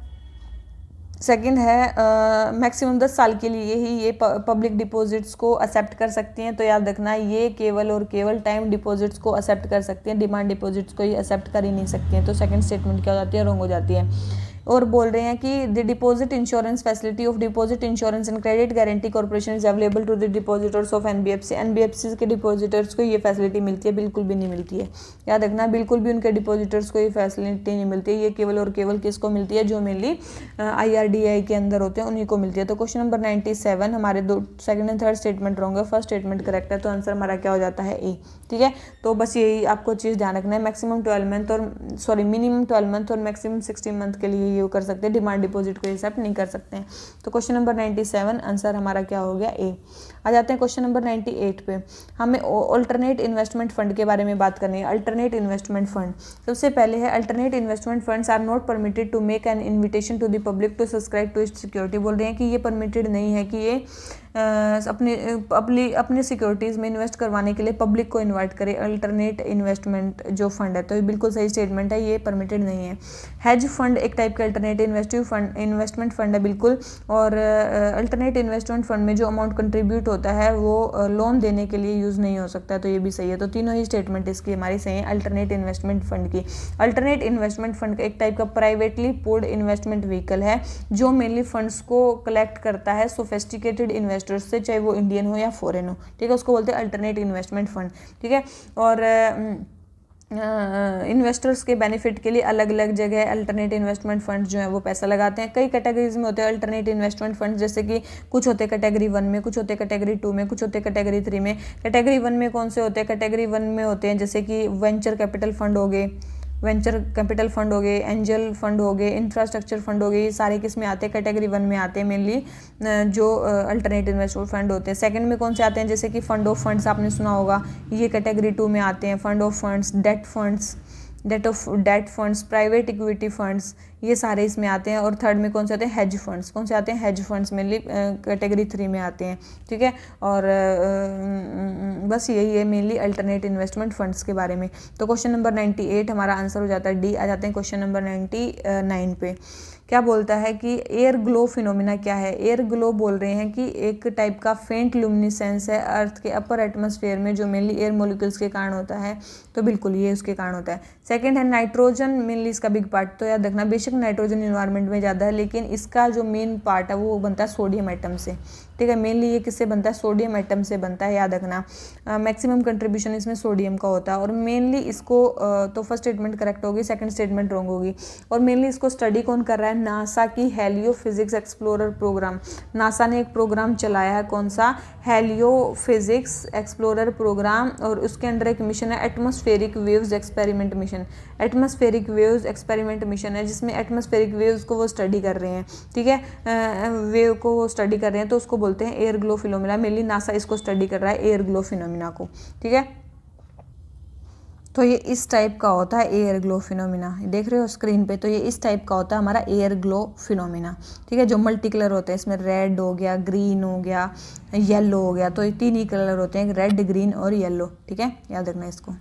सेकंड है मैक्सिमम 10 साल के लिए ही ये पब्लिक डिपॉजिट्स को एक्सेप्ट कर सकती हैं। तो याद रखना ये केवल और केवल टाइम डिपॉजिट्स को एक्सेप्ट कर सकती हैं, डिमांड डिपॉजिट्स को ही एक्सेप्ट कर ही नहीं सकती हैं। तो सेकंड स्टेटमेंट क्या हो जाती है? रॉन्ग हो जाती है। और बोल रहे हैं कि the deposit insurance facility of deposit insurance and credit guarantee corporation is available to the depositors of NBFC के डिपॉजिटर्स को ये फैसिलिटी मिलती है? बिल्कुल भी नहीं मिलती है। याद रखना बिल्कुल भी उनके डिपॉजिटर्स को ये फैसिलिटी नहीं मिलती है। ये केवल और केवल किसको मिलती है? जो मेनली IRDAI के अंदर होते हैं उन्हीं को मिलती है। तो क्वेश्चन नंबर 97 हमारे दो second and third statement wrong है, फर्स्ट स्टेटमेंट करेक्ट है। तो आंसर हमारा क्या हो जाता है? ए, ठीक है। तो बस यही आपको चीज़ ध्यान रखना है, मैक्सिमम 12 मंथ और मिनिमम 12 मंथ और मैक्सिमम 16 मंथ के लिए ये कर सकते हैं, डिमांड डिपॉजिट को एक्सेप्ट नहीं कर सकते हैं। तो क्वेश्चन नंबर 97 आंसर हमारा क्या हो गया? ए। आ जाते हैं क्वेश्चन नंबर 98 पे। हमें अल्टरनेट इन्वेस्टमेंट फंड के बारे में बात करनी है। अल्टरनेट इन्वेस्टमेंट फंड सबसे पहले है alternate investment funds are not permitted to make an invitation to the public to subscribe to its security. बोल रहे हैं कि ये परमिटेड नहीं है कि ये अपनी सिक्योरिटीज़ में इन्वेस्ट करवाने के लिए पब्लिक को इन्वाइट करे, अल्टरनेट इन्वेस्टमेंट जो फंड है। तो ये बिल्कुल सही स्टेटमेंट है, ये परमिटेड नहीं है। हेज फंड एक टाइप का अल्टरनेट इन्वेस्टमेंट फंड है बिल्कुल। और अल्टरनेट इन्वेस्टमेंट फंड में जो अमाउंट कंट्रीब्यूट होता है वो लोन देने के लिए यूज़ नहीं हो सकता, तो ये भी सही है। तो तीनों ही स्टेटमेंट इसकी हमारी सही है अल्टरनेट इन्वेस्टमेंट फंड की। अल्टरनेट इन्वेस्टमेंट फंड एक टाइप का प्राइवेटली पूल्ड इन्वेस्टमेंट व्हीकल है जो मेनली फंड्स को कलेक्ट करता है सोफिस्टिकेटेड इन्वेस्टर्स से, चाहे वो इंडियन हो या फॉरेन हो, ठीक है। उसको बोलते हैं अल्टरनेट इन्वेस्टमेंट फंड, ठीक है। और इन्वेस्टर्स के बेनिफिट के लिए अलग अलग जगह अल्टरनेट इन्वेस्टमेंट फंड जो है वो पैसा लगाते हैं। कई कैटेगरीज में होते हैं अल्टरनेट इन्वेस्टमेंट फंड, जैसे कि कुछ होते हैं कैटेगरी 1 में, कुछ होते हैं कैटेगरी 2 में, कुछ होते हैं कैटेगरी 3 में। कैटेगरी 1 में कौन से होते हैं? कैटेगरी 1 में होते हैं जैसे कि वेंचर कैपिटल फंड हो गए, एंजल फंड हो गए, इंफ्रास्ट्रक्चर फंड हो गए, ये सारे किस में आते हैं? कैटेगरी 1 में आते हैं मेनली जो अल्टरनेट इन्वेस्टमेंट फंड होते हैं। सेकंड में कौन से आते हैं? जैसे कि फंड ऑफ फंड्स आपने सुना होगा, ये कैटेगरी 2 में आते हैं। Fund of funds, date funds, private equity funds, ये सारे इसमें आते हैं। और थर्ड में कौन से आते हैं? Hedge funds. कौन से आते हैं? हेज फंड्स मेनली कैटेगरी 3 में आते हैं, ठीक है। और बस यही है मेनली अल्टरनेट इन्वेस्टमेंट फंड्स के बारे में। तो क्वेश्चन नंबर 98 हमारा आंसर हो जाता है डी। आ जाते हैं क्वेश्चन नंबर 99 पे। क्या बोलता है कि एयर ग्लो फिनोमिना क्या है? एयर ग्लो बोल रहे हैं कि एक टाइप का फेंट ल्यूमिनेसेंस है अर्थ के अपर एटमॉस्फेयर में जो मेनली एयर मॉलिक्यूल्स के कारण होता है, तो बिल्कुल ये उसके कारण होता है। सेकंड है नाइट्रोजन, मेनली इसका बिग पार्ट, तो याद रखना बेशक नाइट्रोजन इन्वायरमेंट में ज़्यादा है लेकिन इसका जो मेन पार्ट है वो बनता है सोडियम एटम से, ठीक है। मेनली ये किससे बनता है? सोडियम एटम से बनता है, याद रखना। मैक्सिमम कंट्रीब्यूशन इसमें सोडियम का होता है। और मेनली इसको तो फर्स्ट स्टेटमेंट करेक्ट होगी, सेकंड स्टेटमेंट रॉन्ग होगी। और मेनली इसको स्टडी कौन कर रहा है? नासा की heliophysics explorer program. NASA ने एक प्रोग्राम चलाया है, कौन सा? Heliophysics explorer program. और उसके अंडर एक मिशन है atmospheric waves experiment mission. Atmospheric waves experiment mission है जिसमें एटमॉस्फेरिक वेव्स को वो स्टडी कर रहे हैं, ठीक है। वेव को वो स्टडी कर रहे हैं तो उसको बोलते हैं air glow phenomena. Mainly NASA इसको स्टडी कर रहा है एयर ग्लो फिनोमिना को, ठीक है। तो ये इस टाइप का होता है एयर ग्लो फिनोमिना, देख रहे हो स्क्रीन पे। तो ये इस टाइप का होता है हमारा एयर ग्लो फिनोमिना, ठीक है। जो मल्टी कलर होते हैं इसमें, रेड हो गया, ग्रीन हो गया, येलो हो गया, तो ये 3 ही कलर होते हैं, रेड, ग्रीन और येलो, ठीक है। याद रखना इसको।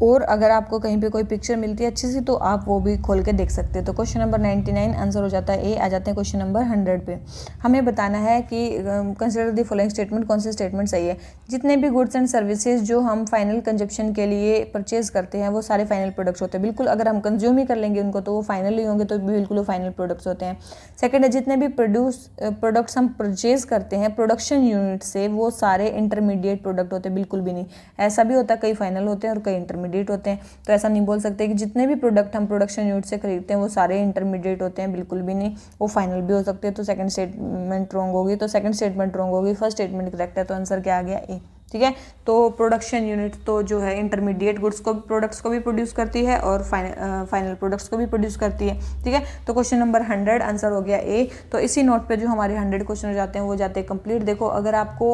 और अगर आपको कहीं पे कोई पिक्चर मिलती है अच्छी सी तो आप वो भी खोल के देख सकते हैं। तो क्वेश्चन नंबर 99 आंसर हो जाता है ए। आ जाते हैं क्वेश्चन नंबर 100 पे। हमें बताना है कि कंसिडर द फॉलोइंग स्टेटमेंट, कौन सी स्टेटमेंट सही है। जितने भी गुड्स एंड सर्विसेज जो हम फाइनल कंजप्शन के लिए परचेज करते हैं वो सारे फाइनल प्रोडक्ट्स होते हैं। बिल्कुल, अगर हम कंज्यूम ही कर लेंगे उनको तो वो फाइनल ही होंगे, तो बिल्कुल वो फाइनल प्रोडक्ट्स होते हैं। सेकेंड है, जितने भी प्रोडक्ट्स हम परचेज करते हैं प्रोडक्शन यूनिट से वो सारे इंटरमीडिएट प्रोडक्ट होते हैं, बिल्कुल भी नहीं। ऐसा भी होता है कई फाइनल होते हैं और कई इंटरमीडिएट होते हैं, तो ऐसा नहीं बोल सकते कि जितने भी प्रोडक्ट हम प्रोडक्शन यूनिट से खरीदते हैं वो सारे इंटरमीडिएट होते हैं, बिल्कुल भी नहीं। वो फाइनल भी हो सकते हैं। तो सेकंड स्टेटमेंट रॉन्ग होगी, तो सेकंड स्टेटमेंट रॉन्ग होगी, फर्स्ट स्टेटमेंट करेक्ट है। तो आंसर क्या आ गया? ए, ठीक है। तो प्रोडक्शन यूनिट तो जो है इंटरमीडिएट गुड्स को, प्रोडक्ट्स को भी प्रोड्यूस करती है और फाइनल प्रोडक्ट्स को भी प्रोड्यूस करती है, ठीक है। तो क्वेश्चन नंबर 100 आंसर हो गया ए। तो इसी नोट पे जो हमारे 100 क्वेश्चन हो जाते हैं वो जाते हैं कंप्लीट। देखो, अगर आपको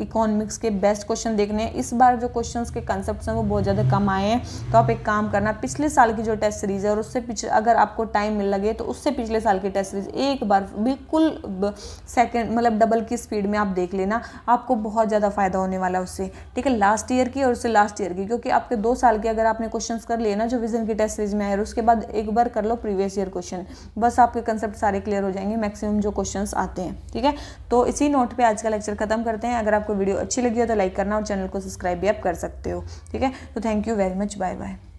इकोनॉमिक्स के बेस्ट क्वेश्चन देखने हैं, इस बार जो क्वेश्चन के कंसेप्ट हैं वो बहुत ज़्यादा कम आए हैं, तो आप एक काम करना, पिछले साल की जो टेस्ट सीरीज है और उससे पिछले, अगर आपको टाइम मिल लगे तो उससे पिछले साल की टेस्ट सीरीज एक बार बिल्कुल सेकेंड मतलब डबल की स्पीड में आप देख लेना, आपको बहुत ज़्यादा फायदा होने वाला है उससे, ठीक है। लास्ट ईयर की और उससे लास्ट ईयर की, क्योंकि आपके 2 साल के अगर आपने क्वेश्चंस कर लिए ना जो विजन की टेस्ट सीरीज में आए, और उसके बाद एक बार कर लो प्रीवियस ईयर क्वेश्चन, बस आपके कंसेप्ट सारे क्लियर हो जाएंगे, मैक्सिमम जो क्वेश्चंस आते हैं, ठीक है। तो इसी नोट पे आज का लेक्चर खत्म करते हैं। अगर आपको वीडियो अच्छी लगी हो तो लाइक करना और चैनल को सब्सक्राइब भी आप कर सकते हो, ठीक है। तो thank you very much, bye bye.